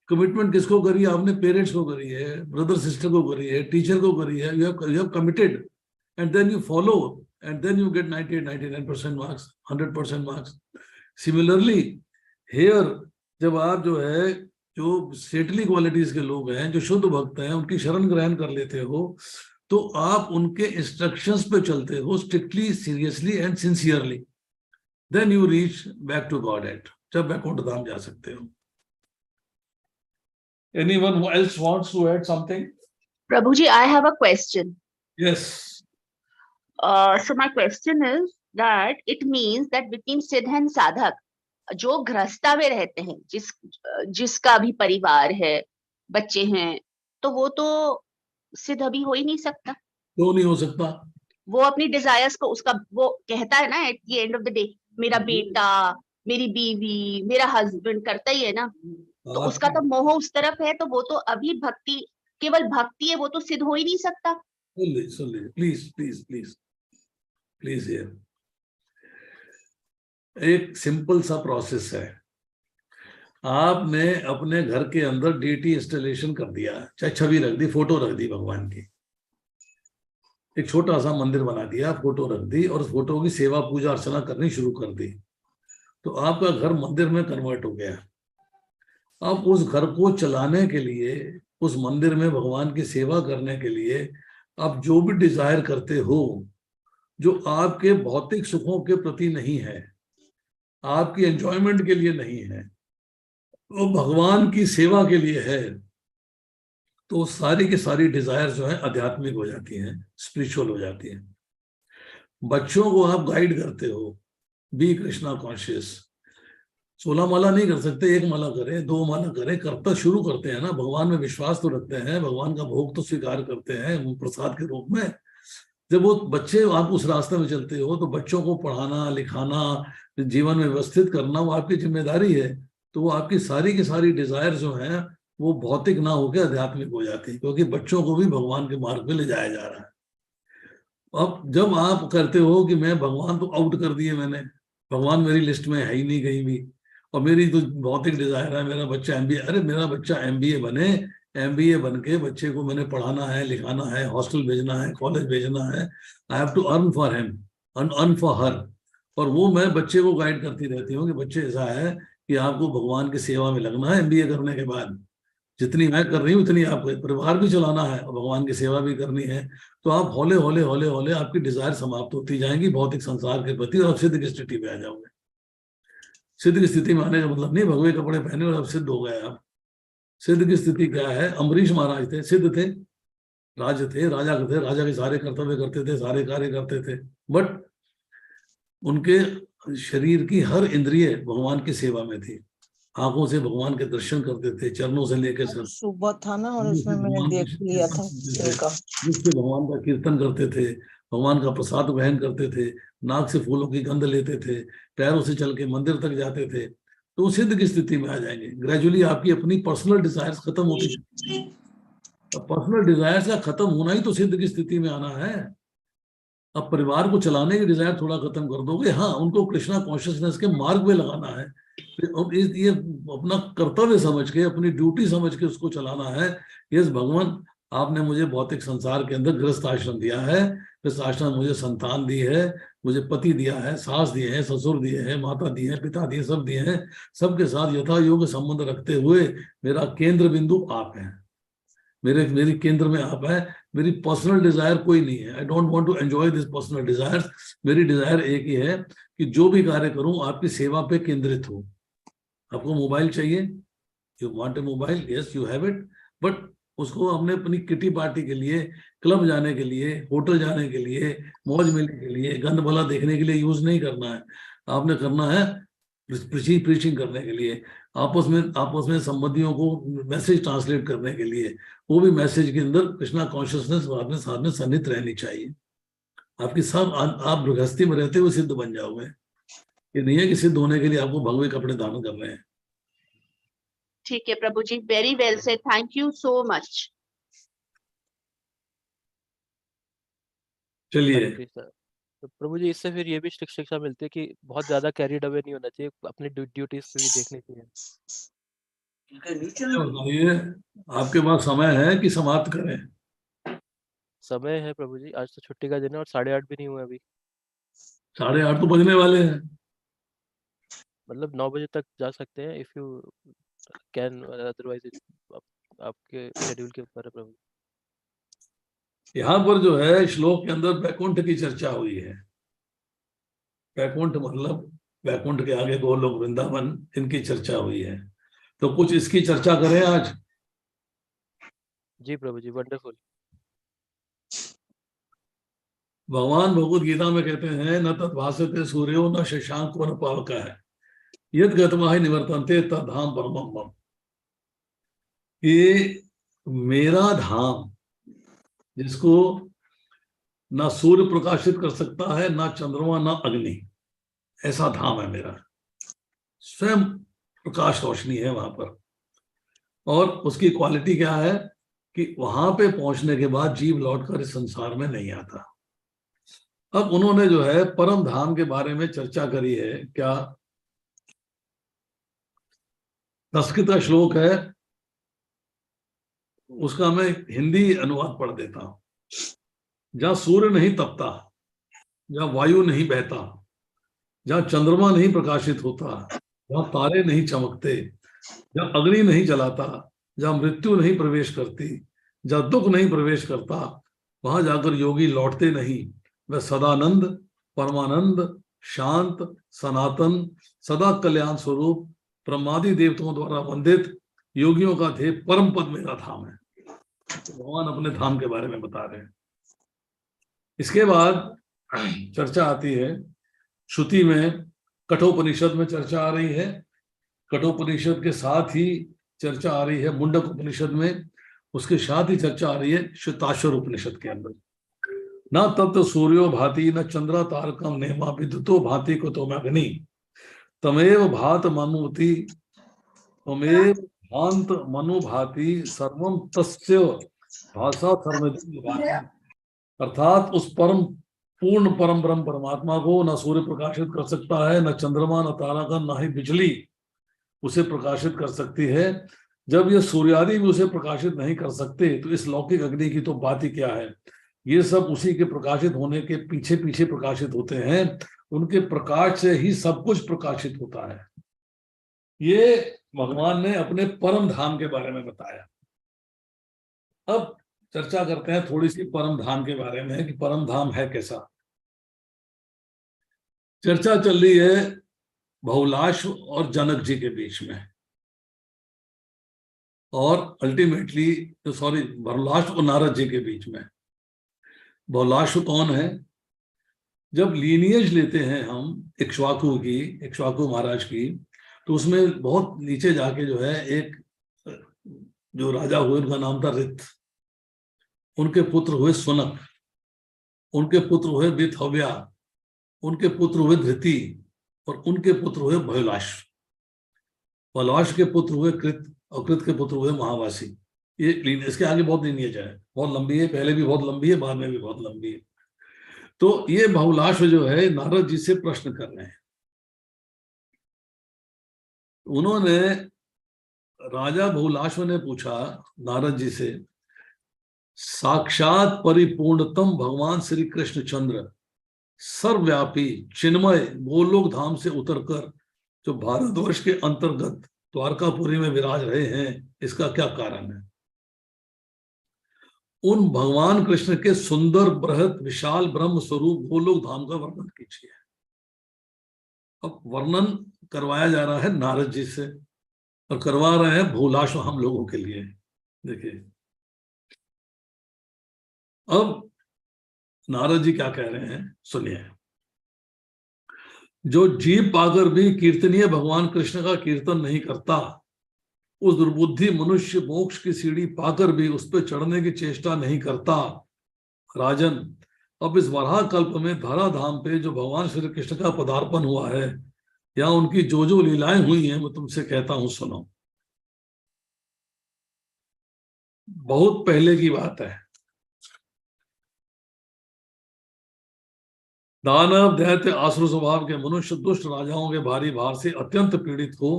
कमिटमेंट किसको करी है आपने? पेरेंट्स को करी है, ब्रदर सिस्टर को करी है, टीचर को करी है। You have committed and then you follow and then you get 98-99% marks, 100% marks. Similarly here जब आप जो है जो सेटली क्वालिटीज के लोग हैं, जो शुद्ध भक्त हैं, उनकी शरण ग्रहण कर लेते हो, तो आप उनके इंस्ट्रक्शंस पे चलते हो strictly, seriously and sincerely, then you reach back to God at. जब बैकुंठ धाम जा सकते हो। Anyone else wants to add something?
Prabhuji, I have a question.
Yes.
So my question is that it means that between सिद्ध and साधक, जो गृहस्था में रहते हैं, जिसका भी परिवार है, बच्चे हैं, तो वो तो सिद्ध अभी हो ही नहीं सकता।
क्यों नहीं हो सकता?
वो अपनी डिजायर्स को, उसका वो कहता है ना at the end of the day, मेरा बेटा, मेरी बीवी, मेरा हस्बैंड करता ही है ना, तो उसका तो मोह उस तरफ है, तो वो तो अभी भक्ति, केवल भक्ति है, वो तो सिद्ध हो ही नहीं सकता।
प्लीज हियर एक सिंपल सा प्रोसेस है। आपने अपने घर के अंदर डीटी इंस्टॉलेशन कर दिया, चाहे छवि रख दी, फोटो रख दी भगवान की, एक छोटा सा मंदिर बना दिया, फोटो रख दी और उस फोटो की सेवा पूजा अर्चना करनी शुरू कर दी, तो आपका घर मंदिर में कन्वर्ट हो गया। अब उस घर को चलाने के लिए, उस मंदिर में भगवान की सेवा करने के लिए आप जो भी डिजायर करते हो, जो आपके भौतिक सुखों के प्रति नहीं है, आपकी एंजॉयमेंट के लिए नहीं है, वो भगवान की सेवा के लिए है, तो सारी की सारी डिजायर जो है आध्यात्मिक हो जाती हैं, स्पिरिचुअल हो जाती हैं। बच्चों को आप गाइड करते हो, बी कृष्णा कॉन्शियस। 16 माला नहीं कर सकते, 1 माला करें, 2 माला करें, करता शुरू करते हैं ना। भगवान में विश्वास तो रखते हैं, भगवान का भोग तो स्वीकार करते हैं प्रसाद के रूप में। जब वो बच्चे, आप उस रास्ते में चलते हो, तो बच्चों को पढ़ाना, लिखाना, जीवन में व्यवस्थित करना वो आपकी जिम्मेदारी है। तो वो आपकी सारी की सारी डिजायर जो हैं वो भौतिक ना होकर आध्यात्मिक हो जाती है, क्योंकि बच्चों को भी भगवान के मार्ग में ले जाया जा रहा है। अब जब आप करते हो कि मैं भगवान तो आउट कर दिए मैंने, भगवान मेरी लिस्ट में है ही नहीं कहीं भी, और मेरी तो भौतिक डिजायर है मेरा बच्चा एमबीए, अरे मेरा बच्चा एमबीए बने, एमबीए बन के बच्चे को मैंने पढ़ाना है, लिखाना है, हॉस्टल भेजना है, कॉलेज भेजना है। I have to earn for him, earn for her. और वो मैं बच्चे को गाइड करती रहती हूँ कि बच्चे ऐसा है कि आपको भगवान की सेवा में लगना है। एमबीए करने के बाद जितनी मैं कर रही हूँ उतनी आपको परिवार भी चलाना है और भगवान की सेवा भी करनी है। तो आप हौले हौले हौले हौले आपकी डिजायर समाप्त होती जाएंगी भौतिक संसार के प्रति, और आप सिद्ध की स्थिति में आ जाओगे। सिद्ध की स्थिति में आने का मतलब नहीं भगवे कपड़े पहने और अब सिद्ध हो गए आप। सिद्ध की स्थिति क्या है? अम्बरीश महाराज थे, सिद्ध थे, राज थे, राजा थे, राजा के सारे कर्तव्य करते थे, सारे कार्य करते थे, बट उनके शरीर की हर इंद्रिय भगवान की सेवा में थी। आंखों से भगवान के दर्शन करते थे, चरणों से लेकर सर
सुबह था ना, और
मुंह से
उसमें मैंने
भगवान
देख
का
लिया
कीर्तन
था
करते थे,
इनका।
मुख से भगवान का कीर्तन करते थे, भगवान का प्रसाद ग्रहण करते थे, नाक से फूलों की गंध लेते थे, पैरों से चल के मंदिर तक जाते थे। तो वो सिद्ध की स्थिति में आ जाएंगे। ग्रेजुअली आपकी अपनी पर्सनल डिजायर्स खत्म होती जाएंगी। अब पर्सनल डिजायर्स का खत्म होना ही तो सिद्ध की स्थिति में आना है। अब परिवार को चलाने की डिजायर थोड़ा खत्म कर दोगे, हाँ उनको कृष्णा कॉन्शियसनेस के मार्ग में लगाना है, ये अपना कर्तव्य समझ के, अपनी ड्यूटी समझ के उसको चलाना है। यस भगवान, आपने मुझे भौतिक संसार के अंदर गृहस्थ आश्रम दिया है, गृहस्थ आश्रम मुझे संतान दी है, मुझे पति दिया है, सास दिए हैं, ससुर दिए हैं, माता दिए हैं, पिता दिए, सब दिए हैं। सबके साथ यथा योग्य संबंध रखते हुए मेरा केंद्र बिंदु आप हैं, मेरी केंद्र में आप है। मेरी पर्सनल डिजायर कोई नहीं है। I don't want to enjoy this personal desires. मेरी डिजायर एक ही है कि जो भी कार्य करूं आपकी सेवा पे केंद्रित हो। आपको मोबाइल चाहिए, you want a mobile, yes you have it, but उसको हमने अपनी किटी पार्टी के लिए, क्लब जाने के लिए, होटल जाने के लिए, मौज मिलने के लिए, गंद भला देखने के लिए यूज नहीं करना है। आपने करना है प्रीचिंग करने के लिए, आपस में संबंधियों को मैसेज ट्रांसलेट करने के लिए। वो भी मैसेज के अंदर कृष्णा कॉन्शियसनेस आपने साथ में सन्निहित रहनी चाहिए। आपकी सब आप गृहस्थी में रहते हुए सिद्ध बन जाओगे। ये नहीं है कि सिद्ध होने के लिए आपको भगवे कपड़े धारण कर रहे हैं।
ठीक है Prabhu ji, very well said, thank you so much.
चलिए,
हरे कृष्णा। तो प्रभु जी, इससे फिर ये भी शिक्षा मिलती है कि बहुत ज्यादा कैरिड अवे नहीं होना चाहिए, अपनी ड्यूटीज पे भी देखनी चाहिए।
बताइए आपके पास समय है कि समाप्त करें?
समय है प्रभु जी, आज तो छुट्टी का दिन है और 8:30 भी नहीं हुए अभी।
8:30 तो बजने वाले हैं।
मतलब 9 बजे तक जा सकते हैं इफ यू कैन, अदरवाइज आपके शेड्यूल के ऊपर है प्रभु।
यहाँ पर जो है श्लोक के अंदर वैकुंठ की चर्चा हुई है। वैकुंठ मतलब वैकुंठ के आगे गोलोक वृंदावन, इनकी चर्चा हुई है। तो कुछ इसकी चर्चा करें आज।
जी प्रभु जी, वंडरफुल।
भगवान भगवत गीता में कहते हैं, न तत् भासते सूर्यो न शशांको न पावकः है, यद गतवा ही निवर्तन्ते तद धाम परमम मम। ये मेरा धाम, जिसको ना सूर्य प्रकाशित कर सकता है, ना चंद्रमा, ना अग्नि, ऐसा धाम है मेरा। स्वयं प्रकाश रोशनी है वहां पर। और उसकी क्वालिटी क्या है कि वहां पे पहुंचने के बाद जीव लौटकर इस संसार में नहीं आता। अब उन्होंने जो है परम धाम के बारे में चर्चा करी है। क्या संस्कृत का श्लोक है, उसका मैं हिंदी अनुवाद पढ़ देता हूं। जहां सूर्य नहीं तपता, जहां वायु नहीं बहता, जहां चंद्रमा नहीं प्रकाशित होता, जहां तारे नहीं चमकते, जहां अग्नि नहीं जलाता, जहां मृत्यु नहीं प्रवेश करती, जहां दुख नहीं प्रवेश करता, वहां जाकर योगी लौटते नहीं। वह सदानंद, परमानंद, शांत, सनातन, सदा कल्याण स्वरूप, ब्रह्मादि देवताओं द्वारा वंदित योगियों का ध्येय परम पद मेरा धाम है। तो भगवान अपने धाम के बारे में बता रहे हैं। इसके बाद चर्चा आती है श्रुति में, कठोपनिषद में चर्चा आ रही है। कठोपनिषद के साथ ही चर्चा आ रही है मुंडक उपनिषद में, उसके साथ ही चर्चा आ रही है श्वेताश्वर उपनिषद के अंदर। न तत्व सूर्यो भाति न चंद्र तारकम नेमा विद्युतो भाति को तो अग्नि तमेव भात मनुति तमेव भांत मनु भाति सर्वम तस्य भाषा सर्वमिदं भाति। अर्थात उस परम पूर्ण परम ब्रह्म परमात्मा को न सूर्य प्रकाशित कर सकता है, न चंद्रमा, न तारागण, न ही बिजली उसे प्रकाशित कर सकती है। जब ये सूर्यादि भी उसे प्रकाशित नहीं कर सकते, तो इस लौकिक अग्नि की तो बात ही क्या है। ये सब उसी के प्रकाशित होने के पीछे पीछे प्रकाशित होते हैं। उनके प्रकाश से ही सब कुछ प्रकाशित होता है। ये भगवान ने अपने परम धाम के बारे में बताया। अब चर्चा करते हैं थोड़ी सी परम धाम के बारे में कि परम धाम है कैसा। चर्चा चल रही है बहुलाश और जनक जी के बीच में, और अल्टीमेटली बहुलाश और नारद जी के बीच में। बहुलाश कौन है? जब लीनियज लेते हैं हम इक्ष्वाकु महाराज की, तो उसमें बहुत नीचे जाके जो है एक जो राजा हुए उनका नाम था रित, उनके पुत्र हुए सुनक, उनके पुत्र हुए विथव्या, उनके पुत्र हुए धृति, और उनके पुत्र हुए भयलाश। भयलाश के पुत्र हुए कृत, और कृत के पुत्र हुए महावासी। ये इसके आगे बहुत लीनियज है, बहुत लंबी है, पहले भी बहुत लंबी है, बाद में भी बहुत लंबी है। तो ये बहुलाश जो है नारद जी से प्रश्न कर रहे हैं। उन्होंने, राजा बहुलाश ने पूछा नारद जी से, साक्षात परिपूर्णतम भगवान श्री कृष्ण चंद्र सर्वव्यापी चिन्मय गोलोक धाम से उतरकर जो भारतवर्ष के अंतर्गत द्वारकापुरी में विराज रहे हैं, इसका क्या कारण है? उन भगवान कृष्ण के सुंदर बृहत विशाल ब्रह्म स्वरूप गोलोक धाम का वर्णन कीजिए। अब वर्णन करवाया जा रहा है नारद जी से, और करवा रहे हैं भूलाश हम लोगों के लिए। देखिए अब नारद जी क्या कह रहे हैं, सुनिए। जो जीव पाकर भी कीर्तनीय भगवान कृष्ण का कीर्तन नहीं करता, उस दुर्बुद्धि मनुष्य मोक्ष की सीढ़ी पाकर भी उस पर चढ़ने की चेष्टा नहीं करता। राजन, अब इस वराह कल्प में धरा धाम पे जो भगवान श्री कृष्ण का पदार्पण हुआ है, या उनकी जो जो लीलाएं हुई हैं, मैं तुमसे कहता हूं, सुनो। बहुत पहले की बात है। दानव दैत्य आसुर स्वभाव के मनुष्य दुष्ट राजाओं के भारी भार से अत्यंत पीड़ित हो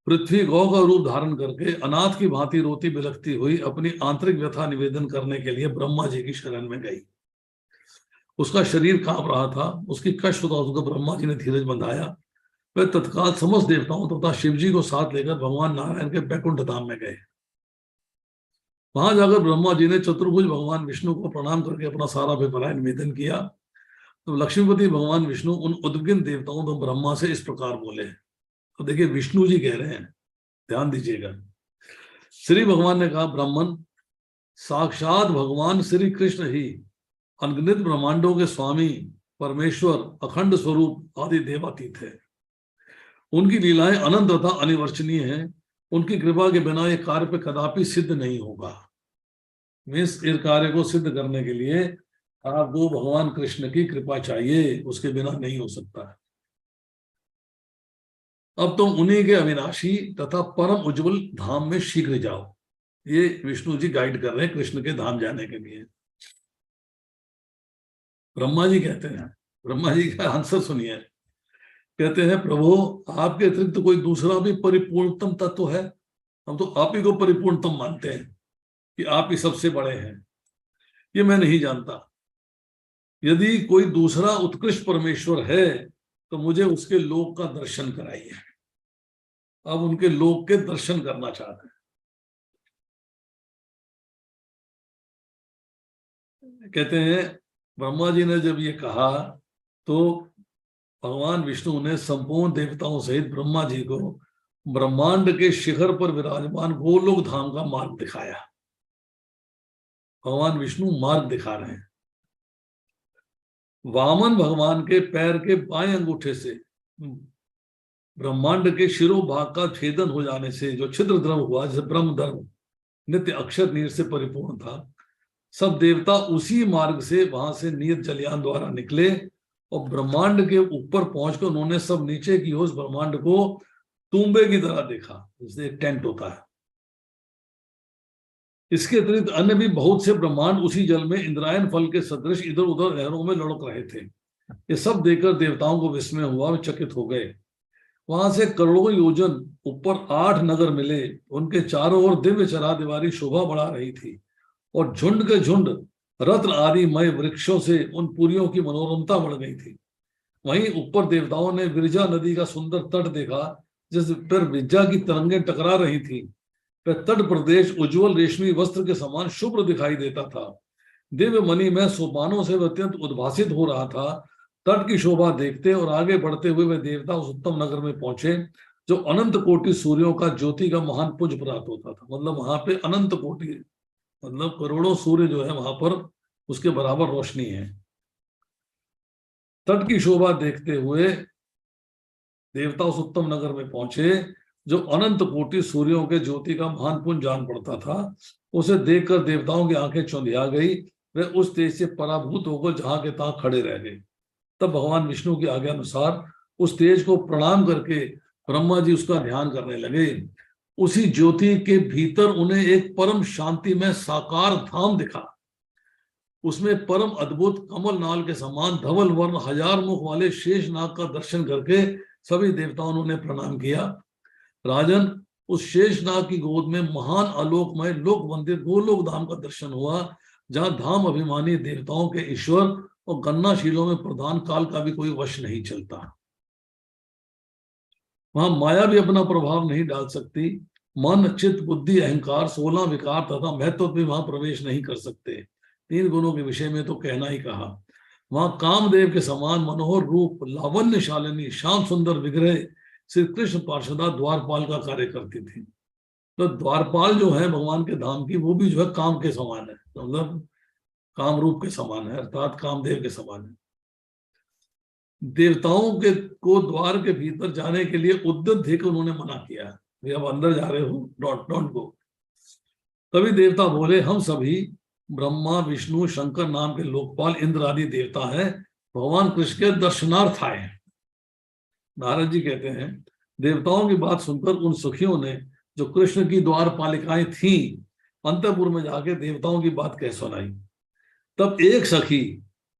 पृथ्वी गौ का रूप धारण करके अनाथ की भांति रोती बिलखती हुई अपनी आंतरिक व्यथा निवेदन करने के लिए ब्रह्मा जी की शरण में गई। उसका शरीर कांप रहा था, उसकी कष्ट होता, उसको ब्रह्मा जी ने धीरज बंधाया। वह तत्काल समस्त देवताओं तथा शिव जी को साथ लेकर भगवान नारायण के बैकुंठ धाम में गए। वहां जाकर ब्रह्मा जी ने चतुर्भुज भगवान विष्णु को प्रणाम करके अपना सारा अभिप्राय निवेदन किया। तो लक्ष्मीपति भगवान विष्णु उन उद्विग्न देवताओं तो ब्रह्मा से इस प्रकार बोले। तो देखिए विष्णु जी कह रहे हैं, ध्यान दीजिएगा। श्री भगवान ने कहा, ब्राह्मण, साक्षात भगवान श्री कृष्ण ही अनगिनत ब्रह्मांडों के स्वामी, परमेश्वर, अखंड स्वरूप आदि देवातीत है। उनकी लीलाएं अनंत तथा अनिवर्चनीय हैं। उनकी कृपा के बिना यह कार्य पे कदापि सिद्ध नहीं होगा। इस कार्य को सिद्ध करने के लिए आपको भगवान कृष्ण की कृपा चाहिए, उसके बिना नहीं हो सकता है। अब तुम उन्हीं के अविनाशी तथा परम उज्जवल धाम में शीघ्र जाओ। ये विष्णु जी गाइड कर रहे हैं कृष्ण के धाम जाने के लिए। ब्रह्मा जी कहते हैं, ब्रह्मा जी का आंसर सुनिए। कहते हैं, प्रभु आपके अतिरिक्त कोई दूसरा भी परिपूर्णतम तत्व है? हम तो आप ही को परिपूर्णतम मानते हैं कि आप ही सबसे बड़े हैं। ये मैं नहीं जानता। यदि कोई दूसरा उत्कृष्ट परमेश्वर है तो मुझे उसके लोक का दर्शन कराइए। अब उनके लोक के दर्शन करना चाहते हैं। कहते हैं ब्रह्मा जी ने जब ये कहा तो भगवान विष्णु ने संपूर्ण देवताओं सहित ब्रह्मा जी को ब्रह्मांड के शिखर पर विराजमान गोलोक धाम का मार्ग दिखाया। भगवान विष्णु मार्ग दिखा रहे हैं। वामन भगवान के पैर के बाएं अंगूठे से ब्रह्मांड के शिरोभाग का छेदन हो जाने से जो छिद्र द्रव हुआ, जैसे ब्रह्म धर्म नित्य अक्षर नीर से परिपूर्ण था, सब देवता उसी मार्ग से वहां से नियत जलयान द्वारा निकले और ब्रह्मांड के ऊपर पहुंचकर उन्होंने सब नीचे की ओर ब्रह्मांड को तूंबे की तरह देखा, जैसे एक टेंट होता है। इसके अतिरिक्त अन्य भी बहुत से ब्रह्मांड उसी जल में इंद्रायण फल के सदृश इधर उधर लहरों में लुढ़क रहे थे। ये सब देखकर देवताओं को विस्मय हुआ, वे चकित हो गए। वहां से करोड़ों योजन ऊपर 8 नगर मिले। उनके चारों ओर दिव्य चरा दीवारी शोभा बढ़ा रही थी और झुंड के झुंड रत्न आदि मय वृक्षों से उन पुरियों की मनोरमता बढ़ गई थी। वहीं ऊपर देवताओं ने विरजा नदी का सुंदर तट देखा, जिस पर विरजा की तरंगें टकरा रही थी। वह तट प्रदेश उज्जवल रेशमी वस्त्र के समान शुभ्र दिखाई देता था। दिव्य मणि में सोपानों से वह अत्यंत उद्भासित हो रहा था। तट की शोभा देखते और आगे बढ़ते हुए वे देवता उस उत्तम नगर में पहुंचे जो अनंत कोटि सूर्यों का ज्योति का महान पुंज प्राप्त होता था। मतलब वहां पे अनंत कोटि, मतलब करोड़ों सूर्य जो है वहां पर उसके बराबर रोशनी है। तट की शोभा देखते हुए देवता उस उत्तम नगर में पहुंचे जो अनंत कोटि सूर्यों के ज्योति का महान पुंज जान पड़ता था। उसे देखकर देवताओं की आंखें चौंधिया गई, वे उस तेज से पराभूत होकर जहां के तहां खड़े रह गए। तब भगवान विष्णु की आज्ञा अनुसार उस तेज को प्रणाम करके ब्रह्मा जी उसका ध्यान करने लगे। उसी ज्योति के भीतर उन्हें एक परम शांति में साकार धाम दिखा। उसमें परम अद्भुत कमल नाल के समान धवल वर्ण 1000 मुख वाले शेष नाग का दर्शन करके सभी देवताओं ने प्रणाम किया। राजन, उस शेष नाग की गोद में महान आलोकमय लोक वंदित गोलोक धाम का दर्शन हुआ, जहां धाम अभिमानी देवताओं के ईश्वर और गन्नाशीलों में प्रधान काल का भी कोई वश नहीं चलता। वहां माया भी अपना प्रभाव नहीं डाल सकती। मन, चित्त, बुद्धि, अहंकार 16 विकार तथा महत्व भी वहां प्रवेश नहीं कर सकते। 3 गुणों के विषय में तो कहना ही कहा। वहां कामदेव के समान मनोहर रूप, लावण्य शालिनी, श्याम सुंदर विग्रह श्री कृष्ण पार्षदा द्वारपाल का कार्य करती थी। तो द्वारपाल जो है भगवान के धाम की, वो भी जो है काम के समान है, मतलब काम रूप के समान है, अर्थात कामदेव के समान है। देवताओं के को द्वार के भीतर जाने के लिए उद्यत देकर उन्होंने मना किया, अब अंदर जा रहे हो, डोंट गो। तभी देवता बोले, हम सभी ब्रह्मा, विष्णु, शंकर नाम के लोकपाल, इंद्र आदि देवता हैं, भगवान कृष्ण के दर्शनार्थ आए हैं। नारद जी कहते हैं, देवताओं की बात सुनकर उन सखियों ने, जो कृष्ण की द्वारपालिकाएं थीं, अंतःपुर में जाके देवताओं की बात कह सुनाई। तब एक सखी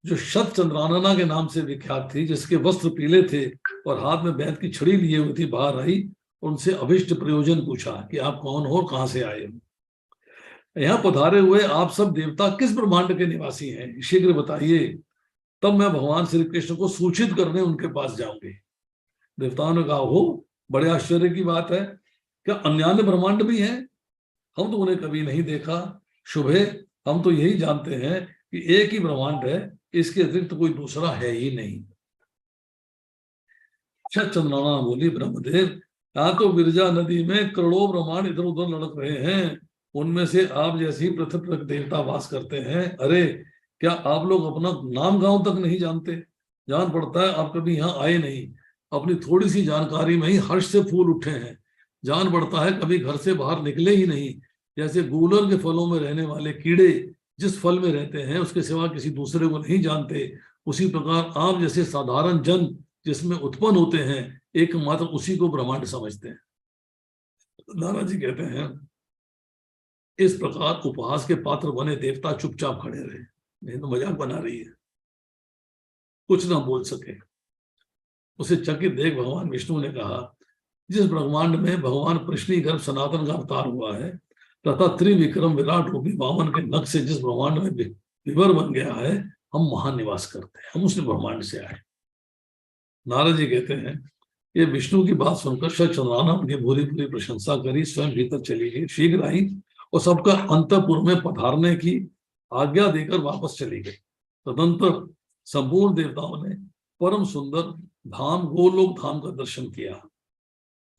जो शतचंद्रानना के नाम से विख्यात थी, जिसके वस्त्र पीले थे और हाथ में बैत की छड़ी लिए हुई थी, बाहर आई, उनसे अभिष्ट प्रयोजन पूछा कि आप कौन हो, कहां से आए हो, यहाँ पधारे हुए आप सब देवता किस ब्रह्मांड के निवासी हैं, शीघ्र बताइए, तब मैं भगवान श्री कृष्ण को सूचित करने उनके पास जाऊंगी। देवताओं ने कहा, हो, बड़े आश्चर्य की बात है, क्या अन्य ब्रह्मांड भी हैं? हम तो उन्हें कभी नहीं देखा। शुभ है, हम तो यही जानते हैं कि एक ही ब्रह्मांड है, इसके अतिरिक्त कोई दूसरा है ही नहीं। चंद्राना बोली, ब्रह्मदेव, यहाँ तो विरजा नदी में करोड़ों ब्रह्मांड इधर उधर लड़क रहे हैं, उनमें से आप जैसी पृथक देवता वास करते हैं। अरे, क्या आप लोग अपना नाम गांव तक नहीं जानते? जान पड़ता है आप कभी यहाँ आए नहीं, अपनी थोड़ी सी जानकारी में ही हर्ष से फूल उठे हैं। जान पड़ता है कभी घर से बाहर निकले ही नहीं। जैसे गूलर के फलों में रहने वाले कीड़े जिस फल में रहते हैं उसके सिवा किसी दूसरे को नहीं जानते, उसी प्रकार आप जैसे साधारण जन जिसमें उत्पन्न होते हैं, एकमात्र उसी को ब्रह्मांड समझते हैं। नारद जी कहते हैं, इस प्रकार उपहास के पात्र बने देवता चुपचाप खड़े रहे, नहीं तो मजाक बना रही है, कुछ ना बोल सके। उसे चकित देख भगवान विष्णु ने कहा, जिस ब्रह्मांड में भगवान कृष्ण गर्भ सनातन का अवतार हुआ है तथा त्रिविक्रम विराट रूपी वामन के नख से जिस ब्रह्मांड में विवर बन गया है, हम वहां निवास करते हैं, हम उस ब्रह्मांड से आए। नारद जी कहते हैं, ये विष्णु की बात सुनकर चंद्राना उनकी भूरी भूरी प्रशंसा करी, स्वयं भीतर चली गई, शीघ्र आई और सबका अंतःपुर में पधारने की आज्ञा देकर वापस चली गई। तदंतर संपूर्ण देवताओं ने परम सुंदर धाम गोलोक धाम का दर्शन किया।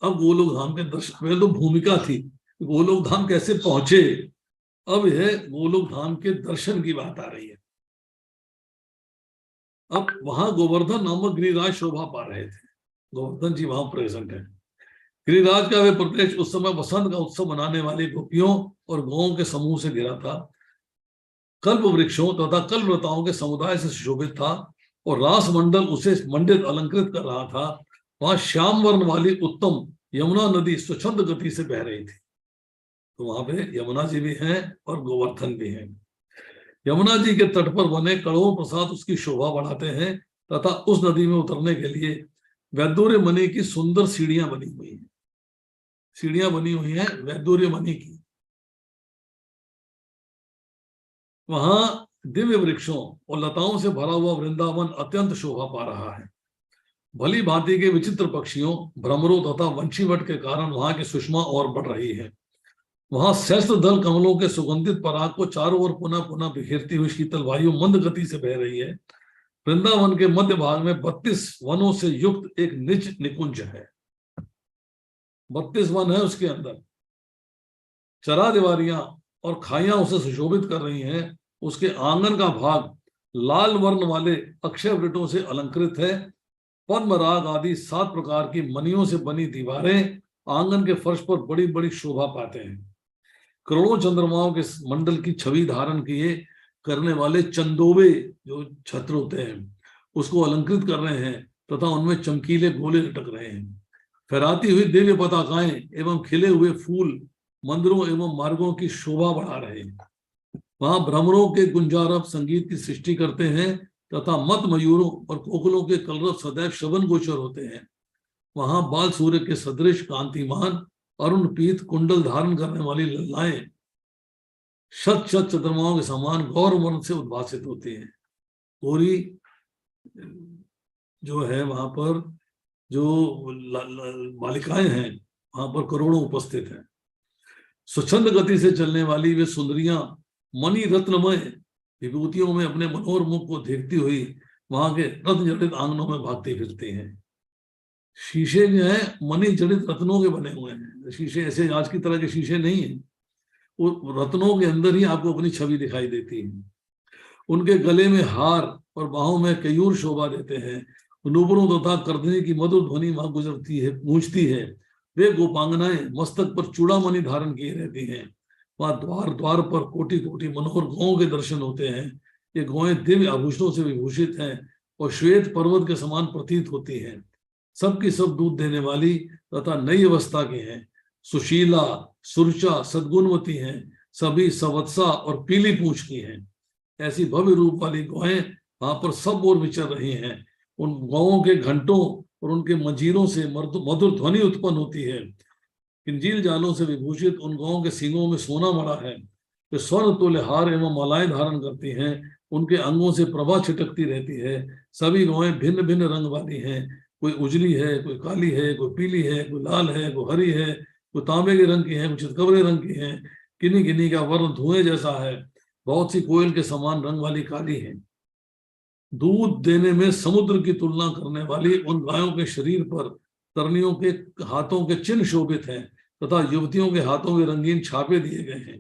अब गोलोक धाम के दर्शन में तो भूमिका थी, गोलोक धाम कैसे पहुंचे, अब यह गोलोक धाम के दर्शन की बात आ रही है। अब वहां गोवर्धन नामक गिरिराज शोभा पा रहे थे, गोवर्धन जी वहां प्रेजेंट है। गिरिराज का वे प्रदेश उस समय वसंत का उत्सव मनाने वाली गोपियों और गौओं के समूह से घिरा था, कल्प वृक्षों तथा कल्पलताओं के समुदाय से सुशोभित था और रास मंडल उसे मंडित अलंकृत कर रहा था। वहां श्याम वर्ण वाली उत्तम यमुना नदी स्वच्छंद गति से बह रही थी। तो वहां पे यमुना जी भी हैं और गोवर्धन भी हैं। यमुना जी के तट पर बने कड़ों प्रसाद उसकी शोभा बढ़ाते हैं तथा उस नदी में उतरने के लिए वैदूर्य मणि की सुंदर सीढ़ियां बनी हुई हैं, सीढ़ियां बनी हुई हैं वैदूर्य मणि की। वहां दिव्य वृक्षों और लताओं से भरा हुआ वृंदावन अत्यंत शोभा पा रहा है। भली भांति के विचित्र पक्षियों, भ्रमरों तथा वंशीवट के कारण वहां की सुषमा और बढ़ रही है। वहां सहस्त्र दल कमलों के सुगंधित पराग को चारों ओर पुनः पुनः बिखेरती हुई शीतल वायु मंद गति से बह रही है। वृंदावन के मध्य भाग में 32 वनों से युक्त एक निज निकुंज है। 32 वन है उसके अंदर, चरा दीवारियां और खाइयां उसे सुशोभित कर रही हैं। उसके आंगन का भाग लाल वर्ण वाले अक्षय वृटों से अलंकृत है। पद्मराग आदि 7 प्रकार की मणियों से बनी दीवारें आंगन के फर्श पर बड़ी बड़ी शोभा पाते हैं। करोड़ों चंद्रमाओं के मंडल की छवि धारण किए करने वाले चंदोबे जो छत्र होते हैं उसको अलंकृत कर रहे हैं तथा उनमें चमकीले गोले लटक रहे हैं। फहराती हुई दिव्य पताकाएं एवं खिले हुए फूल मंदिरों एवं मार्गों की शोभा बढ़ा रहे हैं। वहां भ्रमरों के गुंजारव संगीत की सृष्टि करते हैं तथा मत मयूरों और कोकिलों के कलरव सदैव श्रवण गोचर होते हैं। वहां बाल सूर्य के सदृश कांतिमान अरुण पीत कुंडल धारण करने वाली ललाएं शत शत चंद्रमाओं के समान गौर वर्ण से उद्भासित होती हैं। पूरी जो है वहां पर जो बालिकाएं हैं वहां पर करोड़ों उपस्थित हैं। स्वच्छंद गति से चलने वाली वे सुंदरियां मणि रत्नमय विभूतियों में अपने मनोहर मुख को देखती हुई वहां के रत्न जड़ित आंगनों में भागती फिरती हैं। शीशे जो है मणि जड़ित रत्नों के बने हुए हैं। शीशे ऐसे आज की तरह के शीशे नहीं है, वो रत्नों के अंदर ही आपको अपनी छवि दिखाई देती है। उनके गले में हार और बाहों में कयूर शोभा देते हैं। नूपुरों तथा कर्दनी की मधुर ध्वनि वहां गुजरती है, गूंजती है। वे गोपांगनाएं मस्तक पर चूड़ामणि धारण किए रहती हैं। वहां द्वार द्वार पर कोटि कोटि मनोहर गौं के दर्शन होते हैं। ये गौएं दिव्य आभूषणों से विभूषित हैं और श्वेत पर्वत के समान प्रतीत होती हैं। सबकी सब दूध देने वाली तथा नई अवस्था की हैं। सुशीला सुरुचा सद्गुणवती हैं। सभी सवत्सा और पीली पूंछ की हैं। ऐसी भव्य रूप वाली गौएं वहां पर सब ओर विचर रही हैं। उन गौओं के घंटों और उनके मंजीरों से मधुर ध्वनि उत्पन्न होती है। किंजील जालों से विभूषित उन गौओं के सींगों में सोना मड़ा है। वे स्वर्ण तुल्य हार एवं मालाएं धारण करती हैं। उनके अंगों से प्रभा छिटकती रहती है। सभी गौएं भिन्न भिन्न रंग वाली हैं। कोई उजली है, कोई काली है, कोई पीली है, कोई लाल है, कोई हरी है, कोई तांबे के रंग की है, कुछ चितकबरे रंग की है। किन्हीं किन्हीं का वर्ण धुएं जैसा है। बहुत सी कोयल के समान रंग वाली काली है। दूध देने में समुद्र की तुलना करने वाली उन गायों के शरीर पर तरनियों के हाथों के चिन्ह शोभित हैं तथा युवतियों के हाथों में रंगीन छापे दिए गए हैं।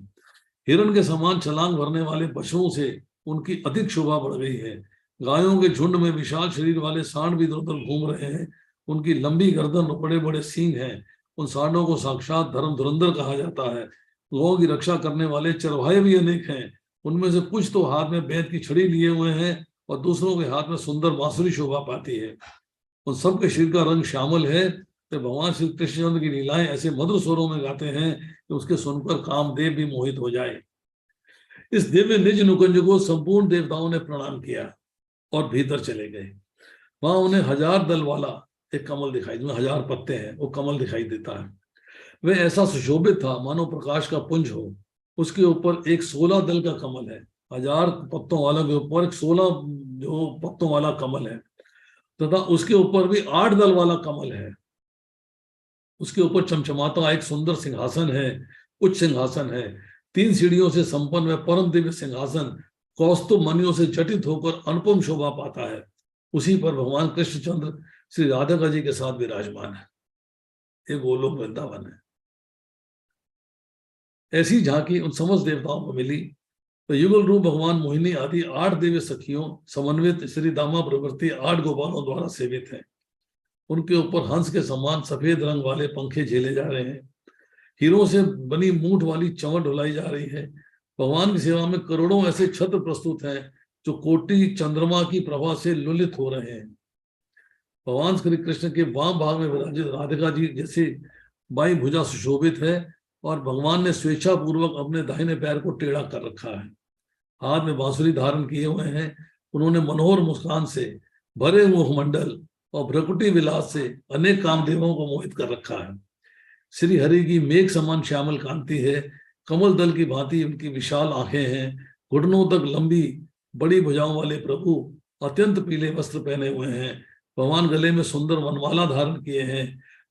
हिरण के समान छलांग भरने वाले पशुओं से उनकी अधिक शोभा बढ़ गई है। गायों के झुंड में विशाल शरीर वाले सांड भी इधर उधर घूम रहे हैं। उनकी लंबी गर्दन और बड़े बड़े सींग हैं। उन सांडों को साक्षात धर्म धुरंधर कहा जाता है। गौओं की रक्षा करने वाले चरवाहे भी अनेक हैं। उनमें से कुछ तो हाथ में बेंत की छड़ी लिए हुए हैं और दूसरों के हाथ में सुंदर बांसुरी शोभा पाती है। उन सब के शरीर का रंग श्यामल है। तो भगवान श्री कृष्णचंद्र की लीलाएं ऐसे मधुर स्वरों में गाते हैं कि उसके सुनकर कामदेव भी मोहित हो जाए। इस दिव्य निज नुकुंज को संपूर्ण देवताओं ने प्रणाम किया और भीतर चले गए। वहां उन्हें 1000 दल वाला एक कमल दिखाई, जिसमें 1000 पत्ते हैं, वो कमल दिखाई देता है। वह ऐसा सुशोभित था मानो प्रकाश का पुंज हो। उसके ऊपर एक 16 दल का कमल है। 1000 पत्तों वाला के ऊपर एक 16 जो पत्तों वाला कमल है तथा उसके ऊपर भी 8 दल वाला कमल है। उसके ऊपर चमचमाता एक सुंदर सिंहासन है, उच्च सिंहासन है। 3 सीढ़ियों से संपन्न वह परम दिव्य सिंहासन कौस्तुभ मणियों से जटित होकर अनुपम शोभा पाता है। उसी पर भगवान कृष्णचंद्र श्री राधिका जी के साथ विराजमान है। ये गोलोक वृंदावन है। ऐसी झांकी उन समस्त देवताओं को मिली तो युगल रूप भगवान मोहिनी आदि 8 दिव्य सखियों समन्वित श्री दामा प्रवृत्ति 8 गोपालों द्वारा सेवित है। उनके ऊपर हंस के समान सफेद रंग वाले पंखे झेले जा रहे हैं। हीरों से बनी मूठ वाली चंवर ढुलाई जा रही है। भगवान की सेवा में करोड़ों ऐसे छत्र प्रस्तुत हैं जो कोटि चंद्रमा की प्रभा से लुलित हो रहे हैं। भगवान श्री कृष्ण के वाम भाग में विराजित राधिका जी जैसे बाई भुजा सुशोभित है और भगवान ने स्वेच्छा पूर्वक अपने दाहिने पैर को टेढ़ा कर रखा है। हाथ में बांसुरी धारण किए हुए हैं। उन्होंने मनोहर मुस्कान से भरे मुखमंडल और भ्रकुटी विलास से अनेक कामदेवों को मोहित कर रखा है। श्री हरि की मेघ समान श्यामल कांति है। कमल दल की भांति उनकी विशाल आंखें हैं। घुटनों तक लंबी बड़ी भुजाओं वाले प्रभु अत्यंत पीले वस्त्र पहने हुए हैं। भगवान गले में सुंदर वनमाला धारण किए हैं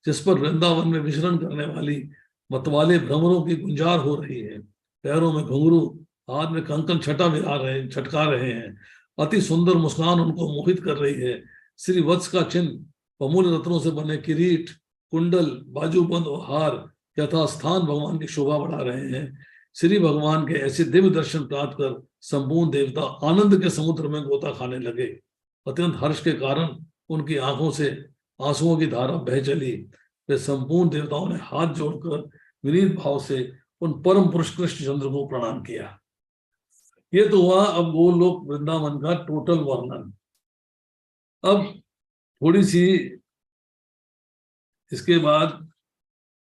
जिस पर वृंदावन में विचरण करने वाली मतवाले भ्रमरों की गुंजार हो रही है। पैरों में घुंघरू, हाथ में कंकन छटका रहे हैं। अति सुंदर मुस्कान उनको मोहित कर रही है। श्री वत्स का चिन्ह अमूल्य रत्नों से बने किरीट, कुंडल, बाजूबंद और हार यथा स्थान भगवान की शोभा बढ़ा रहे हैं। श्री भगवान के ऐसे दिव्य दर्शन प्राप्त कर संपूर्ण देवता आनंद के समुद्र में गोता खाने लगे। अत्यंत हर्ष के कारण उनकी आंखों से आंसुओं की धारा बह चली। वे संपूर्ण देवताओं ने हाथ जोड़कर विनीत भाव से उन परम पुरुष कृष्ण चंद्र को प्रणाम किया। ये तो हुआ अब गोलोक वृंदावन का टोटल वर्णन। अब थोड़ी सी इसके बाद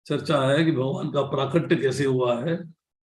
चर्चा है कि भगवान का प्राकट्य कैसे हुआ है।